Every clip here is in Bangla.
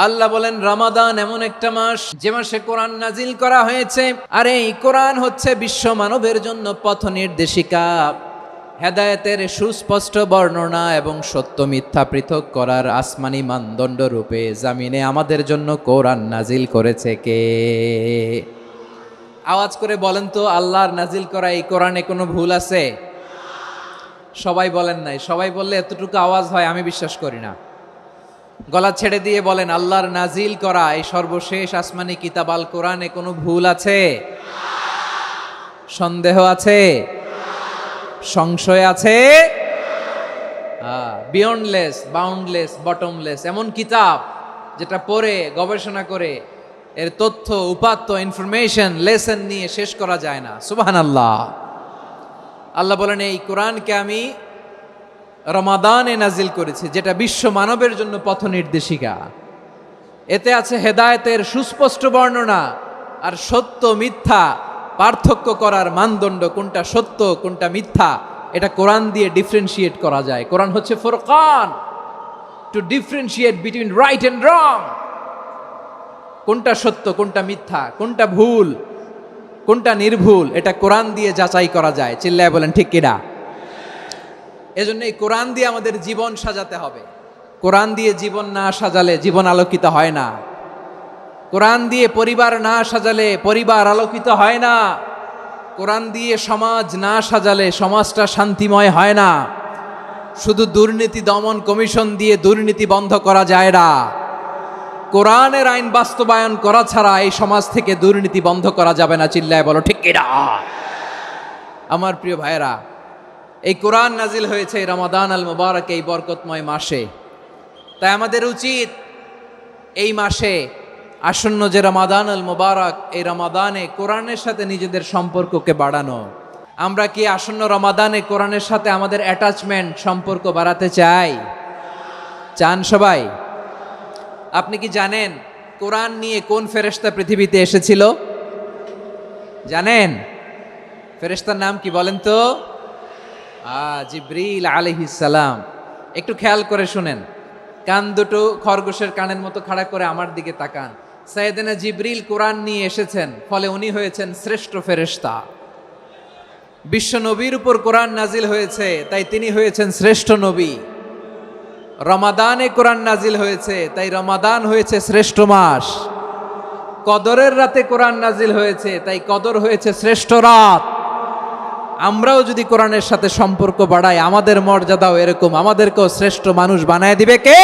আল্লাহ বলেন রমাদান এমন একটা মাস যে মাসে কোরআন নাজিল করা হয়েছে, আর এই কোরআন হচ্ছে বিশ্ব মানবের জন্য পথ নির্দেশিকা, হেদায়েতের সুস্পষ্ট বর্ণনা এবং সত্য মিথ্যা পৃথক করার আসমানি মানদণ্ড রূপে জামিনে আমাদের জন্য কোরআন নাজিল করেছে কে? আওয়াজ করে বলেন তো, আল্লাহর নাজিল করা এই কোরআনে কোনো ভুল আছে? সবাই বলেন নাই। সবাই বললে এতটুকু আওয়াজ হয় আমি বিশ্বাস করি না। গলা ছেড়ে দিয়ে বলেন, আল্লাহর নাজিল করা এই সর্বশেষ আসমানি কিতাব আল কোরআনে কোনো ভুল আছে? সন্দেহ আছে? সংশয় আছে? বিয়ন্ডলেস, বাউন্ডলেস, বটমলেস এমন কিতাব যেটা পড়ে গবেষণা করে এর তথ্য উপাত্ত ইনফরমেশন লেসন নিয়ে শেষ করা যায় না। সুবহানাল্লাহ। আল্লাহ বলেন এই কোরআনকে আমি রমাদানে নাজিল করেছি, যেটা বিশ্ব মানবের জন্য পথ নির্দেশিকা। এতে আছে হেদায়েতের সুস্পষ্ট বর্ণনা আর সত্য মিথ্যা পার্থক্য করার মানদণ্ড, কোনটা সত্য কোনটা মিথ্যা এটা কোরআন দিয়ে ডিফারেন্সিয়েট করা যায়। কোরআন হচ্ছে ফুরকান, to differentiate between right and wrong. কোনটা সত্য কোনটা মিথ্যা, কোনটা ভুল কোনটা নির্ভুল, এটা কোরআন দিয়ে যাচাই করা যায়। চিল্লায় বলেন ঠিক কিনা? এজন্য এই কোরআন দিয়ে আমাদের জীবন সাজাতে হবে। কোরআন দিয়ে জীবন না সাজালে জীবন আলোকিত হয় না। কোরআন দিয়ে পরিবার না সাজালে পরিবার আলোকিত হয় না। কোরআন দিয়ে সমাজ না সাজালে সমাজটা শান্তিময় হয় না। শুধু দুর্নীতি দমন কমিশন দিয়ে দুর্নীতি বন্ধ করা যায় না। কোরআনের আইন বাস্তবায়ন করা ছাড়া এই সমাজ থেকে দুর্নীতি বন্ধ করা যাবে না। চিল্লায় বলো ঠিক কিনা? আমার প্রিয় ভাইরা, এই কোরআন নাজিল হয়েছে রমাদান আল মুবারক, এই বরকতময় মাসে। তাই আমাদের উচিত এই মাসে আসন্ন যে রমাদান আল মুবারক, এই রমাদানে কোরআনের সাথে নিজেদের সম্পর্ককে বাড়ানো। আমরা কি আসন্ন রমাদানে কোরআনের সাথে আমাদের অ্যাটাচমেন্ট সম্পর্ক বাড়াতে চাই? চান সবাই? আপনি কি জানেন কোরআন নিয়ে কোন ফেরেশতা পৃথিবীতে এসেছিল? জানেন? ফেরেশতার নাম কি বলেন তো? জিবরিল আলাইহিস সালাম। একটু খেয়াল করে শুনেন, কান দুটো খরগোশের কানের মতো খাড়া করে আমার দিকে তাকান। সাইয়েদনা জিবরিল কোরআন নিয়ে এসেছেন, ফলে উনি হয়েছেন শ্রেষ্ঠ ফেরেশতা। বিশ্ব নবীর উপর কোরআন নাজিল হয়েছে, তাই তিনি হয়েছেন শ্রেষ্ঠ নবী। রমাদানে কোরআন নাজিল হয়েছে, তাই রমাদান হয়েছে শ্রেষ্ঠ মাস। কদরের রাতে কোরআন নাজিল হয়েছে, তাই কদর হয়েছে শ্রেষ্ঠ রাত। আমরাও যদি কোরআনের সাথে সম্পর্ক বাড়াই, আমাদের মর্যাদাও এরকম, আমাদেরকেও শ্রেষ্ঠ মানুষ বানায় দিবে কে?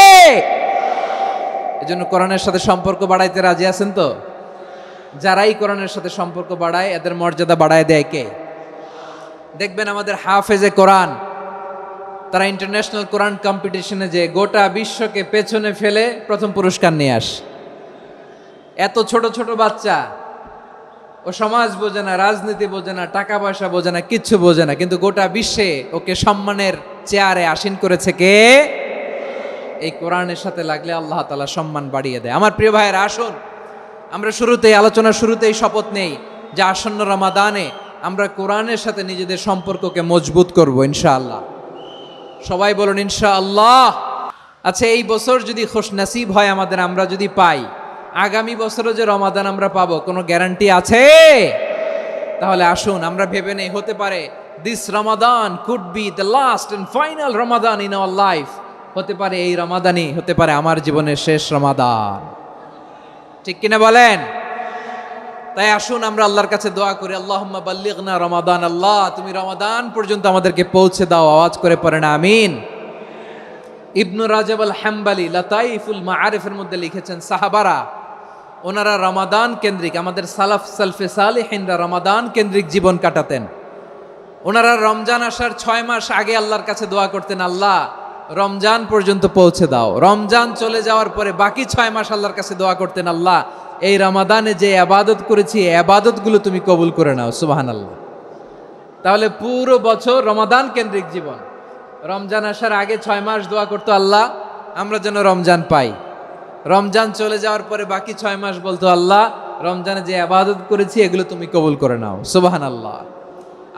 এজন্য কোরআনের সাথে সম্পর্ক বাড়াইতে রাজি আছেন তো? যারাই কোরআনের সাথে সম্পর্ক বাড়ায় এদের মর্যাদা বাড়ায় দেয় কে? দেখবেন আমাদের হাফেজে কোরআন, তারা ইন্টারন্যাশনাল কোরআন কম্পিটিশনে যে গোটা বিশ্বকে পেছনে ফেলে প্রথম পুরস্কার নিয়ে আসে। এত ছোট ছোট বাচ্চা, ও সমাজ বোঝে না, রাজনীতি বোঝে না, টাকা পয়সা বোঝে না, কিচ্ছু বোঝে না, কিন্তু গোটা বিশ্বে ওকে সম্মানের চেয়ারে আসীন করেছে কে? এই কোরআনের সাথে লাগলে আল্লাহ তাআলা সম্মান বাড়িয়ে দেয়। আমার প্রিয় ভাইয়েরা, আসুন আমরা আলোচনার শুরুতেই শপথ নেই যে আসন্ন রমাদানে আমরা কোরআনের সাথে নিজেদের সম্পর্ককে মজবুত করব ইনশাআল্লাহ। সবাই বলুন ইনশাআল্লাহ। আচ্ছা, এই বছর যদি খুশনসিব হয় আমাদের, আমরা যদি পাই, আগামী বছরও যে রমাদান আমরা পাবো কোনো গ্যারান্টি আছে? তাহলে আসুন আমরা ভেবে নেই, হতে পারে this Ramadan could be the last and final Ramadan in our life. হতে পারে এই রমাদানই হতে পারে আমার জীবনের শেষ রমাদান। ঠিক কিনা বলেন? তাই আসুন আমরা আল্লাহর কাছে দোয়া করি, আল্লাহুম্মা বাল্লিগনা রমাদান। আল্লাহ, তুমি রমাদান পর্যন্ত আমাদেরকে পৌঁছে দাও। আওয়াজ করে পড়েন আমিন। ইবনু রাজব আল হাম্বালি লাতাইফুল মাআরিফের মধ্যে লিখেছেন, সাহাবারা ওনারা রমাদান কেন্দ্রিক, আমাদের সালফে সালেহিনরা রমাদান কেন্দ্রিক জীবন কাটাতেন। ওনারা রমজান আসার 6 মাস আগে আল্লাহর কাছে দোয়া করতেন, আল্লাহ রমজান পর্যন্ত পৌঁছে দাও। রমজান চলে যাওয়ার পরে বাকি 6 মাস আল্লাহর কাছে দোয়া করতেন, আল্লাহ এই রমাদানে যে ইবাদত করেছি এই ইবাদতগুলো তুমি কবুল করে নাও। সুবহানাল্লাহ। তাহলে পুরো বছর রমাদান কেন্দ্রিক জীবন। রমজান আসার আগে 6 মাস দোয়া করতো, আল্লাহ আমরা যেন রমজান পাই। রমজান চলে যাওয়ার পরে বাকি 6 মাস বলতো, আল্লাহ রমজানে যে ইবাদত করেছি এগুলো তুমি কবুল করে নাও। সুবহানাল্লাহ।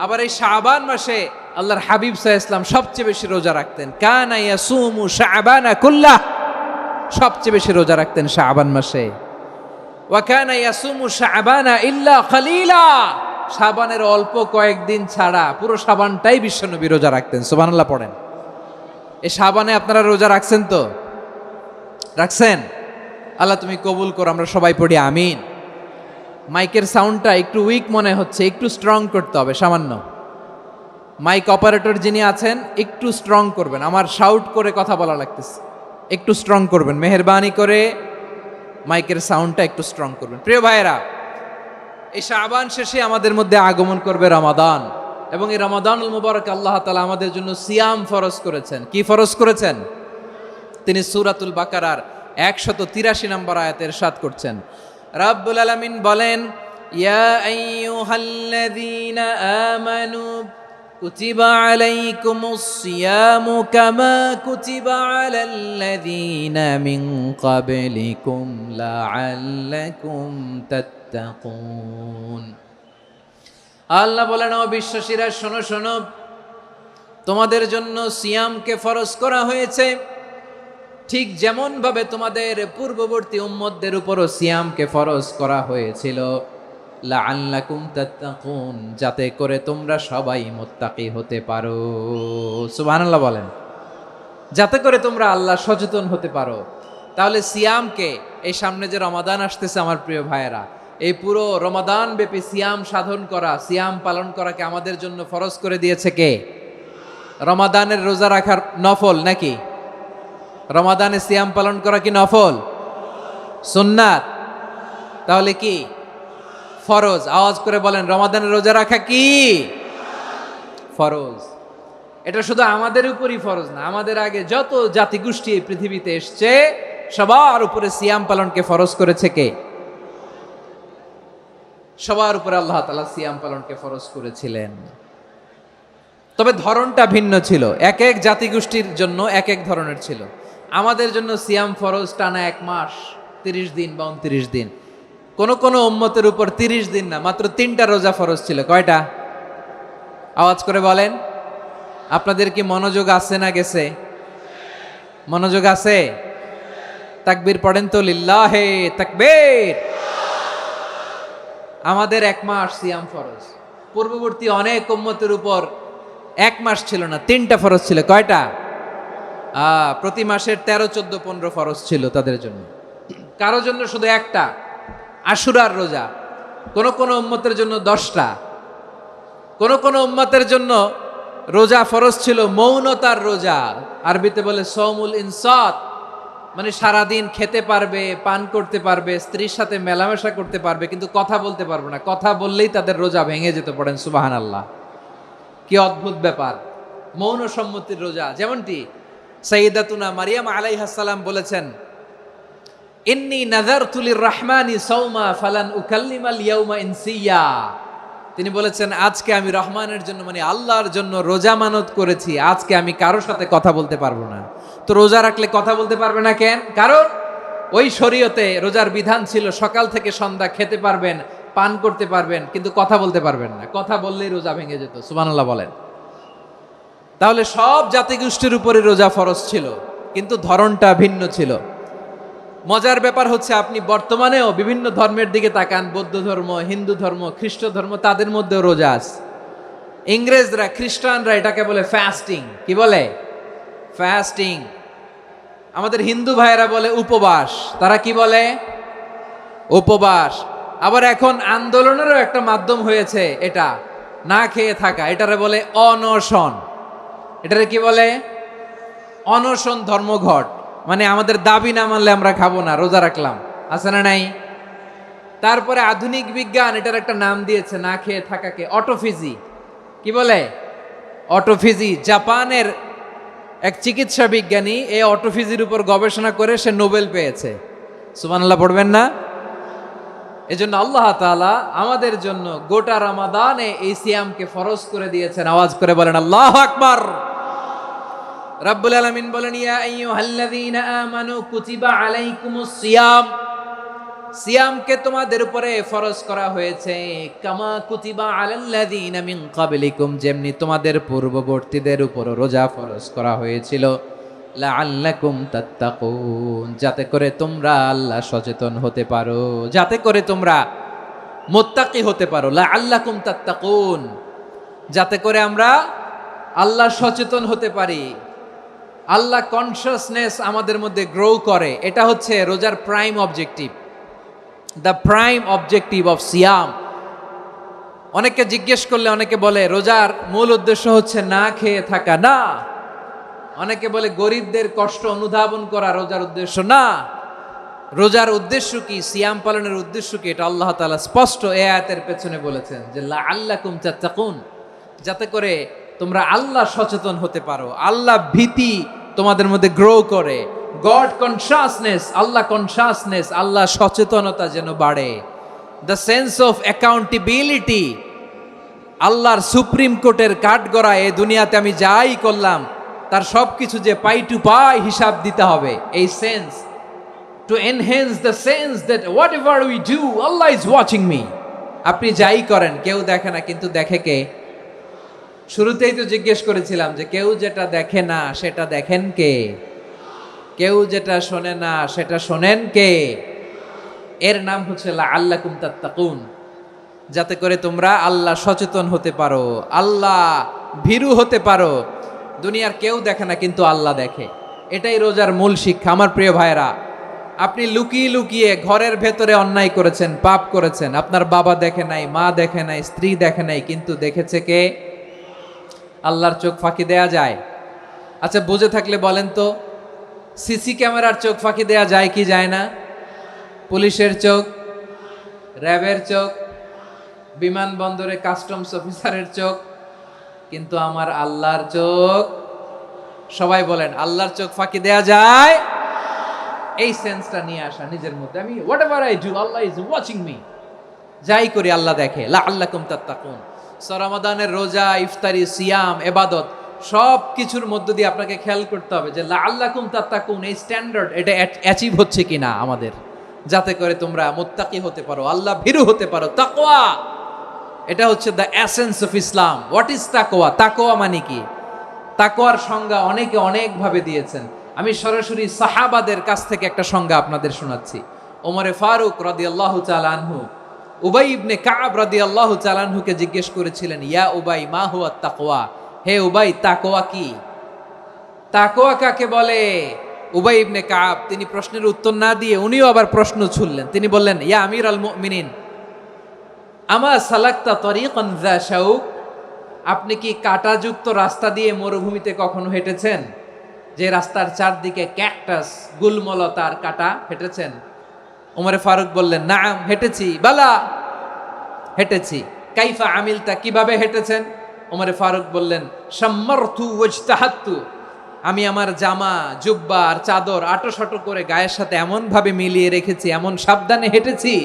আবার এই শাবান মাসে আল্লাহর হাবিব সাল্লাল্লাহু আলাইহি ওয়াসাল্লাম সবচেয়ে বেশি রোজা রাখতেন। কানা ইয়াসুমু শাবানা কুল্লাহ। সবচেয়ে বেশি রোজা রাখতেন শাবান মাসে। ওয়া কানা ইয়াসুমু শাবানা ইল্লা কালিলা, শাবানের অল্প কয়েকদিন ছাড়া পুরো শাবানটাই বিশ্বনবী রোজা রাখতেন। সুবহানাল্লাহ পড়েন। এই শাবানে আপনারা রোজা রাখছেন তো? রাখছেন? আল্লাহ তুমি কবুল করো, আমরা সবাই পড়ি আমিন। মাইকের সাউন্ডটা একটু উইক মনে হচ্ছে, একটু স্ট্রং করতে হবে সামান্য। মাইক অপারেটর যিনি আছেন একটু স্ট্রং করবেন, আমার শাউট করে কথা বলা লাগতেছে, একটু স্ট্রং করবেন মেহেরবানি করে, মাইকের সাউন্ডটা একটু স্ট্রং করবেন। প্রিয় ভাইয়েরা, এই শাবান শেষে আমাদের মধ্যে আগমন করবে রমাদান, এবং এই রমাদানুল মুবারক আল্লাহ তাআলা আমাদের জন্য সিয়াম ফরজ করেছেন। কি ফরজ করেছেন? তিনি সূরাতুল বাকারার 183 নম্বর আয়াতে ইরশাদ করছেন, রাব্বুল আলামিন বলেন, ইয়া আইয়ুহাল্লাযীনা আমানু কুতিবা আলাইকুমুস সিয়ামু কামা কুতিবা আলাল্লাযীনা মিন ক্বাবলিকুম লাআল্লাকুম তাত্তাকুন। আল্লাহ বলেন, ও বিশ্বাসীরা শোনো শোনো, তোমাদের জন্য সিয়ামকে ফরজ করা হয়েছে, ঠিক যেমন ভাবে তোমাদের পূর্ববর্তী উম্মতদের উপরও সিয়ামকে ফরজ করা হয়েছিল, লাআল্লাকুম তাত্তাকুন, যাতে করে তোমরা সবাই মুত্তাকি হতে পারো। সুবহানাল্লাহ বলেন, যাতে করে তোমরা আল্লাহ সচেতন হতে পারো। তাহলে সিয়ামকে, এই সামনে যে রমাদান আসতেছে আমার প্রিয় ভাইয়েরা, এই পুরো রমাদান ব্যাপী সিয়াম সাধন করা, সিয়াম পালন করাকে আমাদের জন্য ফরজ করে দিয়েছে কে? রমাদানের রোজা রাখার নফল নাকি? রমাদানে সিয়াম পালন করা কি নফল? সুন্নাত? তাহলে কি ফরজ? আওয়াজ করে বলেন, রমাদানের রোজা রাখা কি ফরজ? এটা শুধু আমাদের উপরই ফরজ না, আমাদের আগে যত জাতিগোষ্ঠী এই পৃথিবীতে এসছে সবার উপরে সিয়াম পালনকে ফরজ করেছে কে? সবার উপরে আল্লাহ তাআলা সিয়াম পালনকে ফরজ করেছিলেন। তবে ধরনটা ভিন্ন ছিল, এক এক জাতিগোষ্ঠীর জন্য এক এক ধরনের ছিল। আমাদের জন্য সিয়াম ফরজ টানা 1 মাস 30 দিন বা 29 দিন। কোন কোন উম্মতের উপর 30 দিন না, মাত্র 3টা রোজা ফরজ ছিল। কয়টা? আওয়াজ করে বলেন। আপনাদের কি মনোযোগ আছে না গেছে? মনোযোগ আছে? তাকবীর পড়েন তো, লিল্লাহে তাকবীর। আমাদের 1 মাস সিয়াম ফরজ, পূর্ববর্তী অনেক উম্মতের উপর 1 মাস ছিল না, 3টা ফরজ ছিল। কয়টা? প্রতি মাসের 13, 14, 15 ফরজ ছিল তাদের জন্য। কারো জন্য শুধু একটা, আশুরার রোজা। কোন কোন উম্মতের জন্য 10টা। কোন কোন উম্মতের জন্য রোজা ফরজ ছিল মৌনতার রোজা, আরবিতে বলে সৌমুল ইনসাত, মানে সারাদিন খেতে পারবে, পান করতে পারবে, স্ত্রীর সাথে মেলামেশা করতে পারবে, কিন্তু কথা বলতে পারবে না। কথা বললেই তাদের রোজা ভেঙে যেত। পড়েন সুবহানাল্লাহ। কি অদ্ভুত ব্যাপার! মৌন সম্মতির রোজা। যেমনটি সাইয়্যিদাতুনা মারিয়াম আলাইহাস সালাম বলেছেন, ইন্নী নাযারতু লির-রাহমানি সাওমা ফালান উকাল্লিমাল ইয়াওমা ইনসিয়া। তিনি বলেছেন, আজকে আমি রহমানের জন্য, মানে আল্লাহর জন্য রোজা মানত করেছি, আজকে আমি কারোর সাথে কথা বলতে পারবো না। তো রোজা রাখলে কথা বলতে পারবে না কেন? কারণ ওই শরীয়তে রোজার বিধান ছিল সকাল থেকে সন্ধ্যা খেতে পারবেন, পান করতে পারবেন, কিন্তু কথা বলতে পারবেন না। কথা বললেই রোজা ভেঙে যেত। সুবহানাল্লাহ বলেন। তাহলে সব জাতিগোষ্ঠীর উপরে রোজা ফরজ ছিল, কিন্তু ধরনটা ভিন্ন ছিল। মজার ব্যাপার হচ্ছে, আপনি বর্তমানেও বিভিন্ন ধর্মের দিকে তাকান, বৌদ্ধ ধর্ম, হিন্দু ধর্ম, খ্রিস্ট ধর্ম, তাদের মধ্যেও রোজা আছে। ইংরেজরা, খ্রিস্টানরা এটাকে বলে ফাস্টিং। কি বলে? ফাস্টিং। আমাদের হিন্দু ভাইয়েরা বলে উপবাস। তারা কি বলে? উপবাস। আবার এখন আন্দোলনেরও একটা মাধ্যম হয়েছে এটা, না খেয়ে থাকা। এটারে বলে অনশন। এটারে কি বলে? অনশন ধর্মঘট। মানে আমাদের দাবি না মানলে আমরা খাবো না, রোজা রাখলাম। আছে না নাই? তারপরে আধুনিক বিজ্ঞান এটার একটা নাম দিয়েছে না খেয়ে থাকাকে, অটোফিজি। কি বলে? অটোফিজি। জাপানের এক চিকিৎসা বিজ্ঞানী এই অটোফিজির উপর গবেষণা করে সে নোবেল পেয়েছে। সুবহানাল্লাহ পড়বেন না? এজন্য আল্লাহ তাআলা আমাদের জন্য গোটা রমাদানে এই সিয়ামকে ফরজ করে দিয়েছেন। আওয়াজ করে বলেন আল্লাহু আকবার। রাব্বুল আলামিন বলেন, ইয়া আইয়ুহাল্লাযীনা আমানু কুতিবা আলাইকুমুস সিয়াম। সিয়ামকে তোমাদের উপরে ফরজ করা হয়েছে, কামা কুতিবা আলাল্লাযীনা মিন ক্বাবলিকুম, যেমনি তোমাদের পূর্ববর্তীদের উপর রোজা ফরজ করা হয়েছিল, লাআল্লাকুম তাত্তাকুন, যাতে করে তোমরা আল্লাহ সচেতন হতে পারো, যাতে করে তোমরা মুত্তাকি হতে পারো। লাআল্লাকুম তাত্তাকুন, যাতে করে আমরা আল্লাহ সচেতন হতে পারি, আল্লাহ কনসিয়াসনেস আমাদের মধ্যে গ্রো করে। এটা হচ্ছে রোজার prime objective, the prime objective of সিয়াম। অনেকে জিজ্ঞেস করলে অনেকে বলে রোজার মূল উদ্দেশ্য হচ্ছে না খেয়ে থাকা। না। অনেকে বলে গরিবদের কষ্ট অনুধাবন করা রোজার উদ্দেশ্য। না। রোজার উদ্দেশ্য কি, সিয়াম পালনের উদ্দেশ্য কি, এটা আল্লাহ তাআলা স্পষ্ট এই আয়াতের পেছনে বলেছেন যে লাআল্লাকুম তাত্তাকুন, যাতে করে তোমরা আল্লাহ সচেতন হতে পারো, আল্লাহ ভীতি তোমাদের মধ্যে গ্রো করে, গড কনসিয়াসনেস, আল্লাহ কনসিয়াসনেস, আল্লাহ সচেতনতা যেন বাড়ে, দ্য সেন্স অফ অ্যাকাউন্টেবিলিটি, আল্লাহর সুপ্রিম কোর্টের কাঠগড়া এই দুনিয়াতে আমি যাই করলাম তার সব কিছু যে পাই টু পাই হিসাব দিতে হবে, এই sense, to enhance the sense that what ever we do Allah is watching me. আপনি যাই করেন কেউ দেখে না, কিন্তু দেখে কে? শুরুতেই তো জিজ্ঞেস করেছিলাম যে কেউ যেটা দেখে না সেটা দেখেন কে? কেউ যেটা শোনে না সেটা শোনেন কে? এর নাম হচ্ছে লাআল্লাকুম তাত্তাকুন, যাতে করে তোমরা আল্লাহ সচেতন হতে পারো, আল্লাহ ভীরু হতে পারো। দুনিয়ার কেউ দেখে না, কিন্তু আল্লাহ দেখে। এটাই রোজার মূল শিক্ষা। আমার প্রিয় ভাইরা, আপনি লুকিয়ে লুকিয়ে ঘরের ভেতরে অন্যায় করেছেন, পাপ করেছেন, আপনার বাবা দেখে নাই, মা দেখে নাই, স্ত্রী দেখে নাই, কিন্তু দেখেছে কে? আল্লাহর চোখ ফাঁকি দেয়া যায়? আচ্ছা, বুঝে থাকলে বলেন তো, সিসি ক্যামেরার চোখ ফাঁকি দেয়া যায় কি যায় না? পুলিশের চোখ, র্যাবের চোখ, বিমানবন্দরে কাস্টমস অফিসারের চোখ, কিন্তু আমার আল্লাহর চোখ? সবাই বলেন, আল্লাহর চোখ ফাঁকি দেয়া যায়? এই সেন্সটা নিয়ে আসা নিজের মধ্যে, আমি what ever I do Allah is watching me, যাই করি আল্লাহ দেখে। লাআল্লাকুম তাত্তাকুন। রমাদানের রোজা, ইফতারি, সিয়াম, ইবাদত সব কিছুর মধ্য দিয়ে আপনাকে খেয়াল করতে হবে যে লাআল্লাকুম তাত্তাকুন এই স্ট্যান্ডার্ড এটা অ্যাচিভ হচ্ছে কিনা আমাদের, যাতে করে তোমরা মুত্তাকি হতে পারো, আল্লাহ ভীরু হতে পারো। তাকওয়া, এটা হচ্ছে the essence of Islam. What is তাকওয়া? তাকওয়া মানে কি? তাকওয়ার সংজ্ঞা অনেকে অনেকভাবে দিয়েছেন। আমি সরাসরি সাহাবাদের কাছ থেকে একটা সংজ্ঞা আপনাদের শোনাচ্ছি। ওমরে ফারুক রাদিয়াল্লাহু তাআলা আনহু উবাই ইবনে কাব রাদিয়াল্লাহু তাআলা আনহুকে জিজ্ঞেস করেছিলেন, ইয়া উবাই মা হুয়া তাকওয়া, হে উবাই তাকওয়া কি? তাকওয়া কাকে বলে? উবাই ইবনে কাব তিনি প্রশ্নের উত্তর না দিয়ে উনিও আবার প্রশ্ন ছুড়লেন। তিনি বললেন, ইয়া আমিরাল মুমিনিন আমা সালাকতা তরিকান যা শাউক, আপনি কি কাঁটাযুক্ত রাস্তা দিয়ে মরুভূমিতে কখনো হেঁটেছেন? যে রাস্তার চারদিকে ক্যাকটাস, গুলমলতার কাঁটা, হেঁটেছেন? ওমরে ফারুক বললেন, নাম হেঁটেছি। বালা, হেঁটেছি। কাইফা আমিলতা, কিভাবে হেঁটেছেন? ওমরে ফারুক বললেন, শাম্মারতু ওয়াজতাহাত্তু, আমি আমার জামা, জুব্বা আর চাদর আটোসাটো করে গায়ের সাথে এমন ভাবে মিলিয়ে রেখেছি, এমন সাবধানে হেঁটেছি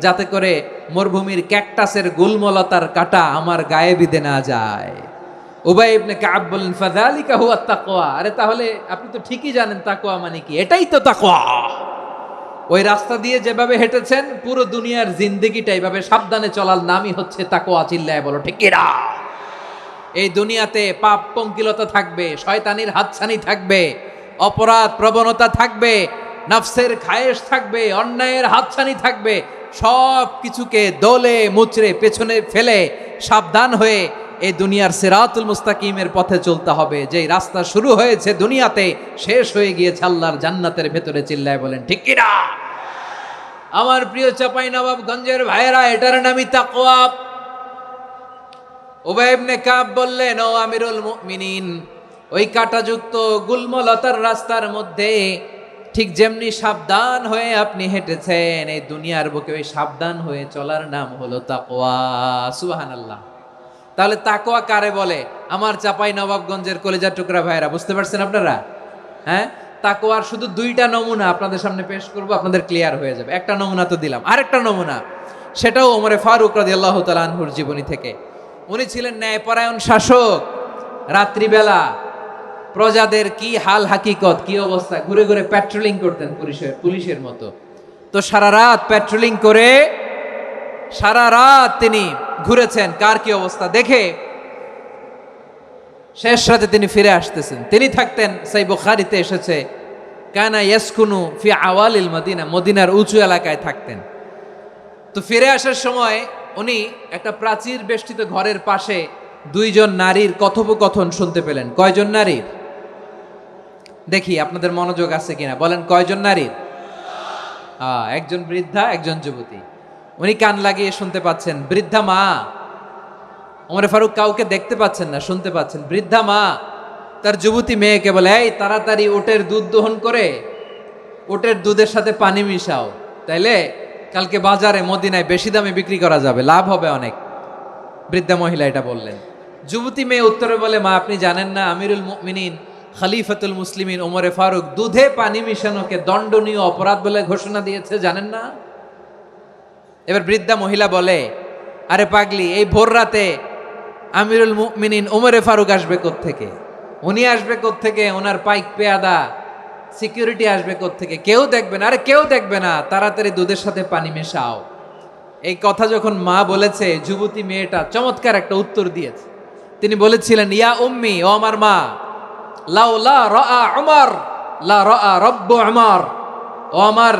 যাতে করে মরুভূমির ক্যাকটাসের গুলমলতার কাঁটা আমার গায়ে বিঁধে না যায়। উবাই ইবনে কাব বললেন, ফাযালিকা হুয়া তাকওয়া, আরে তাহলে আপনি তো ঠিকই জানেন তাকওয়া মানে কি, এটাই তো তাকওয়া। ওই রাস্তা দিয়ে যেভাবে হেঁটেছেন পুরো দুনিয়ার জিন্দেগিটা এইভাবে সাবধানে চলার নামই হচ্ছে তাকওয়া। চিল্লায় বলো ঠিক কিনা? এই দুনিয়াতে পাপ পঙ্কিলতা থাকবে, শয়তানির হাতছানি থাকবে, অপরাধ প্রবণতা থাকবে, নফসের খায়েশ থাকবে, অন্যায়ের হাতছানি থাকবে, সব কিছুকে দোলে মুচড়ে পেছনে ফেলে সাবধান হয়ে এই দুনিয়ার সিরাতুল মুস্তাকিমের পথে চলতে হবে। যেই রাস্তা শুরু হয়েছে দুনিয়াতে, শেষ হয়ে গিয়েছে আল্লাহর জান্নাতের ভেতরে। চিল্লায় বলেন ঠিক কিনা? আমার প্রিয় চাঁপাইনবাবগঞ্জের ভাইয়েরা, এটার নামই তাকওয়া। উবাই ইবনে কাব বললেন, ও আমিরুল মুমিনিন, ওই কাঁটাযুক্ত গুলমলতার রাস্তার মধ্যে ঠিক যেমনি সাবধান হয়ে আপনি হেঁটেছেন, এই দুনিয়ার বুকে ওই সাবধান হয়ে চলার নাম হলো তাকওয়া। সুবহানাল্লাহ। তাহলে তাকওয়া কারে বলে? আমার চাঁপাইনবাবগঞ্জের কলিজার টুকরা ভাইয়েরা, বুঝতে পারছেন আপনারা? হ্যাঁ, তাকওয়ার শুধু দুইটা নমুনা আপনাদের সামনে পেশ করব, আপনাদের ক্লিয়ার হয়ে যাবে। একটা নমুনা তো দিলাম, আরেকটা নমুনা, সেটাও ওমরে ফারুক রাদিয়াল্লাহু তাআলা আনহুর জীবনী থেকে। উনি ছিলেন ন্যায়পরায়ণ শাসক। রাত্রিবেলা প্রজাদের কি হাল হাকিকত, কি অবস্থা, ঘুরে ঘুরে প্যাট্রোলিং করতেন পুলিশের মতো। তো সারা রাত প্যাট্রোলিং করে সারা রাত তিনি ঘুরেছেন কার কি অবস্থা দেখে। শেষ রাতে তিনি ফিরে আসতেছেন। তিনি থাকতেন, সেই বুখারীতে এসেছে, কানা ইয়াসকুনু ফি আওয়ালিল মদিনা, মদিনার উঁচু এলাকায় থাকতেন। তো ফিরে আসার সময় উনি একটা প্রাচীর বেষ্টিত ঘরের পাশে দুইজন নারীর কথোপকথন শুনতে পেলেন। কয়জন নারীর? দেখি আপনাদের মনোযোগ আছে কিনা, বলেন কয়জন নারীর? একজন বৃদ্ধা, একজন যুবতী। উনি কান লাগিয়ে শুনতে পাচ্ছেন। বৃদ্ধা মা, ওমর ফারুক কাউকে দেখতে পাচ্ছেন না, শুনতে পাচ্ছেন। বৃদ্ধা মা তার যুবতী মেয়েকে বলে, এই তাড়াতাড়ি উটের দুধ দহন করে উটের দুধের সাথে পানি মিশাও, তাইলে কালকে বাজারে মদিনায় বেশি দামে বিক্রি করা যাবে, লাভ হবে অনেক। বৃদ্ধা মহিলা এটা বললেন। যুবতী মেয়ে উত্তরে বলে, মা আপনি জানেন না আমিরুল মুমিনিন খলিফাতুল মুসলিমিন ওমরে ফারুক দুধে পানি মিশানোকে দণ্ডনীয় অপরাধ বলে ঘোষণা দিয়েছে, জানেন না? এবার বৃদ্ধা মহিলা বলে, আরে পাগলি, এই ভোর রাতে আমিরুল মুমিনিন ওমরে ফারুক আসবে কোত্থেকে? উনি আসবে কোত্থেকে? ওনার পাইক পেয়াদা সিকিউরিটি আসবে কোত্থেকে? কেউ দেখবে না। আরে কেউ দেখবে না, তাড়াতাড়ি দুধের সাথে পানি মেশাও। এই কথা যখন মা বলেছে, যুবতী মেয়েটা চমৎকার একটা উত্তর দিয়েছে। তিনি বলেছিলেন, ইয়া উম্মি, ও আমার মা, লাউলা রাআ উমর লা রাআ রব্বু উমর। ও আমার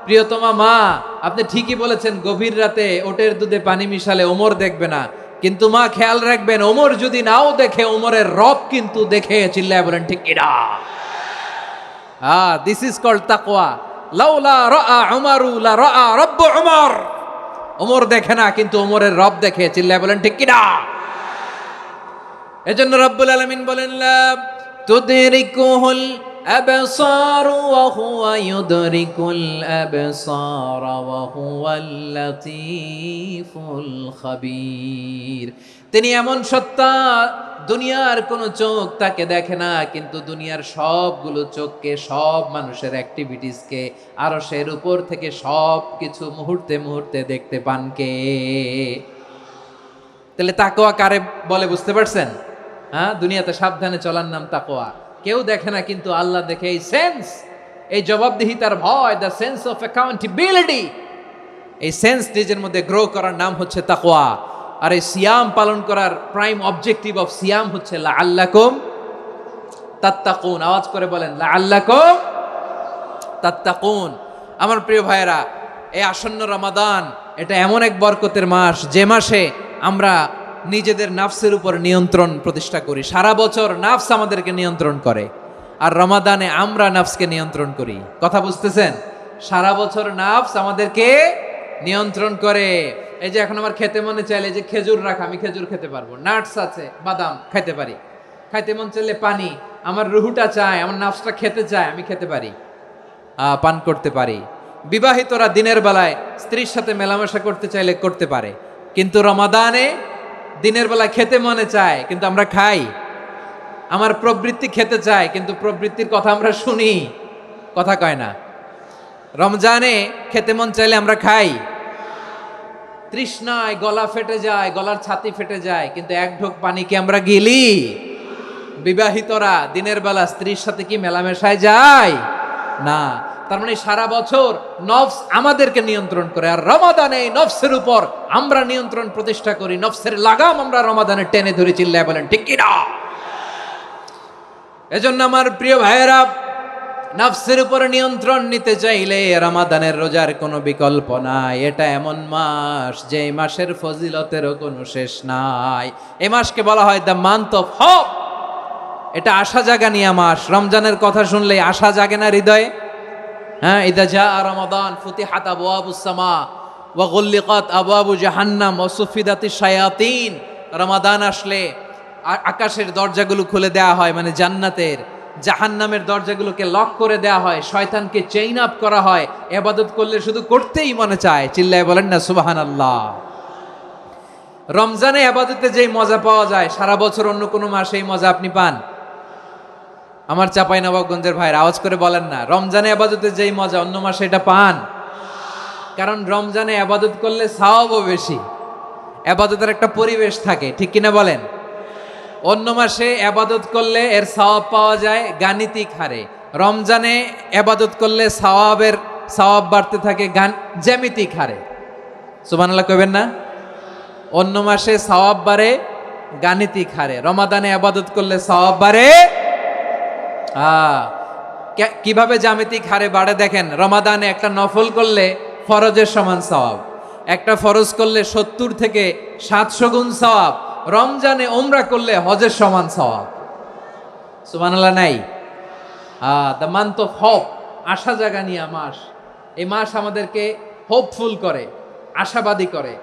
প্রিয়তমা মা, আপনি ঠিকই বলেছেন, গভীর রাতে ওটের দুধে পানি মিশালে ওমর দেখবে না, কিন্তু মা খেয়াল রাখবেন, ওমর যদি নাও দেখে, ওমরের রব কিন্তু দেখে। চিল্লায় বলেন ঠিক কিনা? দিস ইজ কল্ড তাকওয়া। লাউলা রাআ উমরু লা রাআ রব্বু উমর। ওমর দেখে না, কিন্তু ওমরের রব দেখে। চিল্লায় বলেন ঠিক কিনা? এজন্য রব্বুল আলামিন বলেন, লা তুদরিকুহুল আবসার ওয়া হুয়া ইউদরিকুল আবসার ওয়া হুয়াল লাতীফুল খাবীর। তিনি এমন সত্তা, দুনিয়ার কোন চোখ তাকে দেখে না, কিন্তু দুনিয়ার সবগুলো চোখকে, সব মানুষের অ্যাক্টিভিটিসকে আরশের উপর থেকে সব কিছু মুহূর্তে মুহূর্তে দেখতে পান কে? তাহলে তাকওয়া কারে বলে বুঝতে পারছেন? দুনিয়াতে সাবধানে চলার নাম তাকওয়া। কেউ দেখে না, কিন্তু আল্লাহ দেখে। এই সেন্স, এই জবাবদিহিতার ভয়, দ্য সেন্স অফ অ্যাকাউন্টেবিলিটি, এই সেন্স নিজের মধ্যে গ্রো করার নাম হচ্ছে তাকওয়া। আর এই সিয়াম পালন করার প্রাইম অবজেক্টিভ অফ সিয়াম হচ্ছে লাআল্লাকুম তাত্তাকুন। আওয়াজ করে বলেন, লাআল্লাকুম তাত্তাকুন। আমার প্রিয় ভাইয়েরা, এই আসন্ন রমাদান, এটা এমন এক বরকতের মাস, যে মাসে আমরা নিজেদের নাফসের উপর নিয়ন্ত্রণ প্রতিষ্ঠা করি। সারা বছর নাফস আমাদেরকে নিয়ন্ত্রণ করে, আর রমাদানে আমরা নাফসকে নিয়ন্ত্রণ করি। কথা বুঝতেছেন? সারা বছর নাফস আমাদেরকে নিয়ন্ত্রণ করে। এই যে এখন আমার খেতে মনে চাইলে যে খেজুর রাখা, আমি খেজুর খেতে পারবো। নাটস আছে, বাদাম খাইতে পারি। খাইতে মন চাইলে পানি, আমার রুহুটা চায়, আমার নাফসটা খেতে চায়, আমি খেতে পারি, পান করতে পারি। বিবাহিতরা দিনের বেলায় স্ত্রীর সাথে মেলামেশা করতে চাইলে করতে পারে, কিন্তু রমাদানে দিনের বেলায় খেতে মনে চায়, কিন্তু আমরা খাই। আমার প্রবৃত্তি খেতে চায়, কিন্তু প্রবৃত্তির কথা আমরা শুনি, কথা কয় না। রমজানে খেতে মন চাইলে আমরা খাই, তৃষ্ণায় গলা ফেটে যায়, গলার ছাতি ফেটে যায়, কিন্তু এক ঢোক পানি কি আমরা গিলি? বিবাহিতরা দিনের বেলা স্ত্রীর সাথে কি মেলামেশায় যায় না? তার মানে সারা বছর নফস আমাদেরকে নিয়ন্ত্রণ করে, আর রমাদানে নফসের উপর আমরা নিয়ন্ত্রণ প্রতিষ্ঠা করি। নফসের লাগাম আমরা রমাদানে টেনে ধরে। চিল্লায় বলেন ঠিক কিনা? এজন্য আমার প্রিয় ভাইয়েরা, নফসের উপর নিয়ন্ত্রণ নিতে চাইলে রমাদানের রোজার কোনো বিকল্প নাই। এটা এমন মাস, যে মাসের ফজিলতেরও কোনো শেষ নাই। এই মাসকে বলা হয় দ্য মান্থ অফ হোপ। এটা আশা জাগানিয়া মাস। রমজানের কথা শুনলে আশা জাগে না হৃদয়ে? ইদা জাআ রমাদান ফুতিহাত আবওয়াবুস সামা ওয়া গুল্লিকাত আবওয়াবু জাহান্নাম ওয়া সুফিদাতিশ শায়াতিন। রমাদান আসলে আকাশের দরজাগুলো খুলে দেওয়া হয়, মানে জান্নাতের। জাহান্নামের দরজাগুলোকে লক করে দেওয়া হয়, শয়তানকে চেইন আপ করা হয়। ইবাদত করলে শুধু করতেই মনে চায়। চিল্লায় বলেন না সুবহানাল্লাহ। রমজানে ইবাদতে যেই মজা পাওয়া যায়, সারা বছর অন্য কোনো মাসে এই মজা আপনি পান? আমার চাঁপাইনবাবগঞ্জের ভাইয়ের আওয়াজ করে বলেন না, রমজানে ইবাদতে যেই মজা অন্য মাসে এটা পান? কারণ রমজানে ইবাদত করলে সওয়াবও বেশি, ইবাদতের একটা পরিবেশ থাকে, ঠিক কিনা বলেন? অন্য মাসে ইবাদত করলে এর সওয়াব পাওয়া যায় গাণিতিক হারে, রমজানে ইবাদত করলে সওয়াব বাড়তে থাকে জ্যামিতিক হারে। সুবহানাল্লাহ কইবেন না? অন্য মাসে সওয়াব বাড়ে গাণিতিক হারে। রমাদানে ইবাদত করলে সওয়াব বাড়ে। কিভাবে জ্যামিতিক হারে বাড়ে দেখেন, রমাদানে একটা নফল করলে ফরজের সমান সওয়াব, একটা ফরজ করলে 70 থেকে 700 গুণ সওয়াব, রমজানে উমরা করলে হজের সমান সওয়াব। সুবহানাল্লাহ নাই? দ্য মান্থ অফ হোপ, আশা জাগানিয়া মাস। এই মাস আমাদেরকে হোপফুল করে, আশাবাদী করে।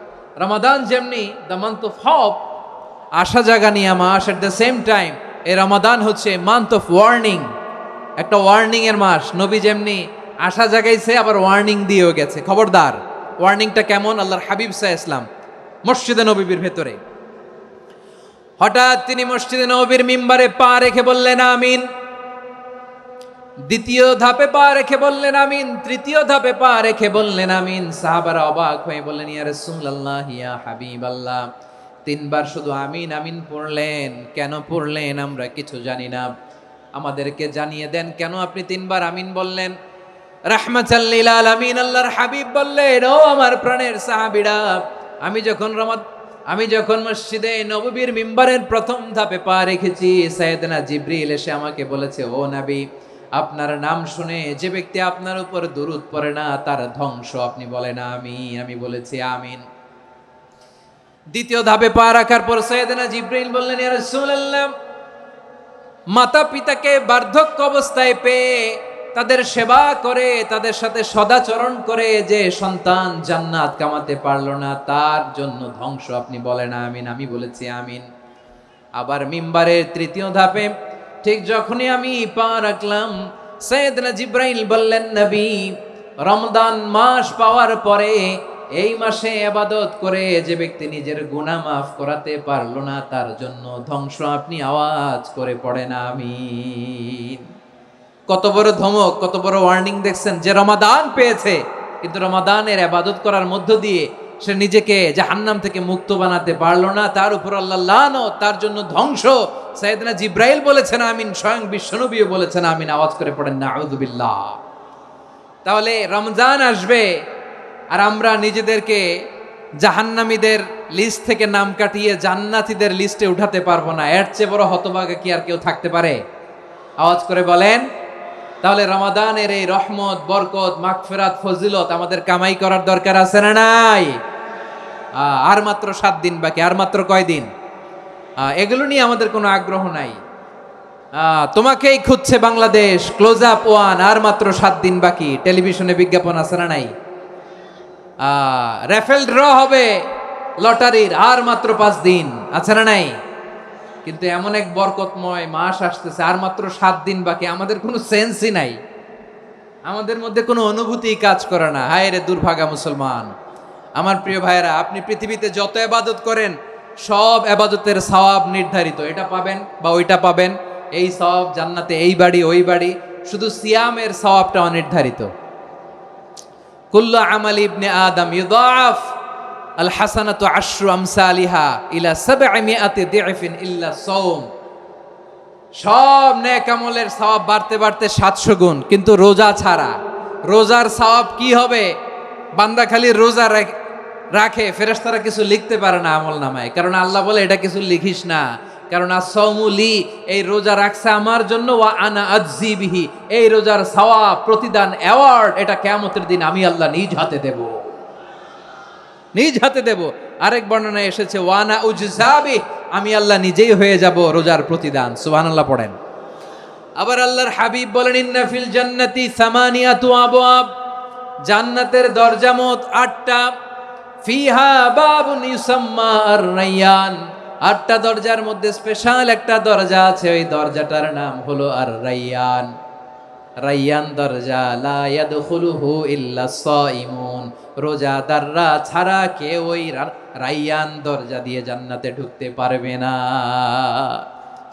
রমাদান যেমনি দ্য মান্থ অফ হোপ, আশা জাগানিয়া মাস, এট দ্য সেম টাইম এই রমাদান হচ্ছে মান্থ অফ ওয়ার্নিং, একটা ওয়ার্নিং এর মাস। নবী যেমনি আশা জাগাইছে, আবার ওয়ার্নিং দিয়েও গেছে, খবরদার। ওয়ার্নিংটা কেমন? আল্লাহর হাবিব সাল্লাল্লাহু আলাইহি ওয়াসাল্লাম মসজিদে নববীর ভেতরে হঠাৎ তিনি মসজিদে নববীর মিম্বারে পা রেখে বললেন আমিন। দ্বিতীয় ধাপে পা রেখে বললেন আমিন, তৃতীয় ধাপে পা রেখে বললেন আমিন। সাহাবারা অবাক হয়ে বললেন, ইয়া রাসূলুল্লাহ, ইয়া হাবিবাল্লাহ, 3 বার শুধু আমিন আমিন পড়লেন, কেন পড়লেন আমরা কিছু জানি না, আমাদেরকে জানিয়ে দেন কেন আপনি 3 বার আমিন বললেন। রাহমাতাল লিল আলামিন আল্লাহর হাবিব বললেন, ও আমার প্রাণের সাহাবীরা, আমি যখন মসজিদে নববীর মিম্বারের প্রথম ধাপে পা রেখেছি, সাইয়েদনা জিবরিল এসে আমাকে বলেছে, ও নবী, আপনার নাম শুনে যে ব্যক্তি আপনার উপর দুরূদ পড়ে না তার ধ্বংস। আপনি বলেন আমিন। আমি বলেছি আমিন। দ্বিতীয় ধাপে পা রাখার পর সাইয়েদনা জিবরিল বললেন, ইয়া রাসূলুল্লাহ, মাতা পিতাকে বার্ধক্য অবস্থায় পেয়ে তাদের সেবা করে, তাদের সাথে সদাচরণ করে যে সন্তান জান্নাত কামাতে পারলো না, তার জন্য ধ্বংস। আপনি বলেন আমিন। আমি বলেছি আমিন। আবার মিম্বারের তৃতীয় ধাপে ঠিক যখনই আমি পা রাখলাম, সাইয়েদনা জিবরাইল বললেন, নবী, রমজান মাস পাওয়ার পরে এই মাসে ইবাদত করে যে ব্যক্তি নিজের গুনাহ মাফ করাতে পারলো না, তার জন্য ধ্বংস। আপনি আওয়াজ করে পড়েন আমিন। কত বড় ধমক, কত বড় ওয়ার্নিং দেখছেন! যে রমাদান পেয়েছে, কিন্তু রমাদানের ইবাদত করার মধ্য দিয়ে সে নিজেকে জাহান্নাম থেকে মুক্ত বানাতে পারলো না, তার উপর আল্লাহ লানত, তার জন্য ধ্বংস। সাইয়েদনা জিবরাইল বলেছেন আমিন, স্বয়ং বিশ্বনবীও বলেছেন আমিন। আওয়াজ করে পড়েন নাউযুবিল্লাহ। তাহলে রমজান আসবে আর আমরা নিজেদেরকে জাহান্নামীদের লিস্ট থেকে নাম কাটিয়ে জান্নাতীদের লিস্টে উঠাতে পারবো না। এর চেয়ে বড় হতভাগা কি আর কেউ থাকতে পারে? আওয়াজ করে বলেন। তাহলে রমাদানের এই রহমত, বরকত, মাগফিরাত, ফজিলত আমাদের কামাই করার দরকার আছে না নাই? আর মাত্র 7 দিন বাকি। আর মাত্র কয় দিন? এগুলো নিয়ে আমাদের কোনো আগ্রহ নাই। তোমাকেই খুঁজছে বাংলাদেশ, ক্লোজ আপ 1, আর মাত্র 7 দিন বাকি। টেলিভিশনে বিজ্ঞাপন আছে না নাই? রেফেল ড্র হবে লটারির, আর মাত্র 5 দিন, আছে না নাই? কিন্তু এমন এক বরকতময় মাস আসতেছে, আর মাত্র 7 দিন বাকি। আমাদের কোনো সেন্সই নাই, আমাদের মধ্যে কোনো অনুভূতি কাজ করে না। হায় রে দুর্ভাগা মুসলমান! আমার প্রিয় ভাইয়েরা, আপনি পৃথিবীতে যত ইবাদত করেন, সব ইবাদতের সওয়াব নির্ধারিত। এটা পাবেন বা ওইটা পাবেন, এই সওয়াব জান্নাতে, এই বাড়ি ওই বাড়ি। শুধু সিয়ামের সওয়াবটা অনির্ধারিত। কুল্লু আমালি ইবনে আদম ইউদাআফ আল হাসানাতু আশরু আমসালিহা ইলা 700 দি'ফিন ইল্লা সাওম। সব নেক আমলের সওয়াব বাড়তে বাড়তে 700 গুণ, কিন্তু রোজা ছাড়া। রোজার সওয়াব কি হবে? বান্দা খালি রোজা রাখে, ফেরেশতারা কিছু লিখতে পারে না আমলনামায়, কারণ আল্লাহ বলে এটা কিছু লিখিস না, কারণ আস-সাওমু লি, এই রোজা রাখছে আমার জন্য, ওয়া আনা আজজি বিহি, এই রোজার সওয়াব, প্রতিদান, অ্যাওয়ার্ড, এটা কিয়ামতের দিন আমি আল্লাহ নিজ হাতে দেব, নিজ হাতে দেব। আরেক বর্ণনায় এসেছে ওয়ানা উজজাবি, আমি আল্লাহ নিজেই হয়ে যাব রোজার প্রতিদান। সুবহানাল্লাহ পড়েন। আবার আল্লাহর হাবিব বলেন, ইন্না ফিল জান্নাতি সামানিয়াতু আবওয়াব, জান্নাতের দরজা মোট 8টা। ফিহা বাবুন ইউসাম্মা আর-রায়্যান, 8টা দরজার মধ্যে স্পেশাল একটা দরজা আছে, ওই দরজাটার নাম হলো আর-রায়্যান। রায়্যান দরজা, লা ইয়াদখুলুহু ইল্লা সাইমুন, রোজাদাররা ছাড়া কেউ ওই রায়্যান দরজা দিয়ে জান্নাতে ঢুকতে পারবে না।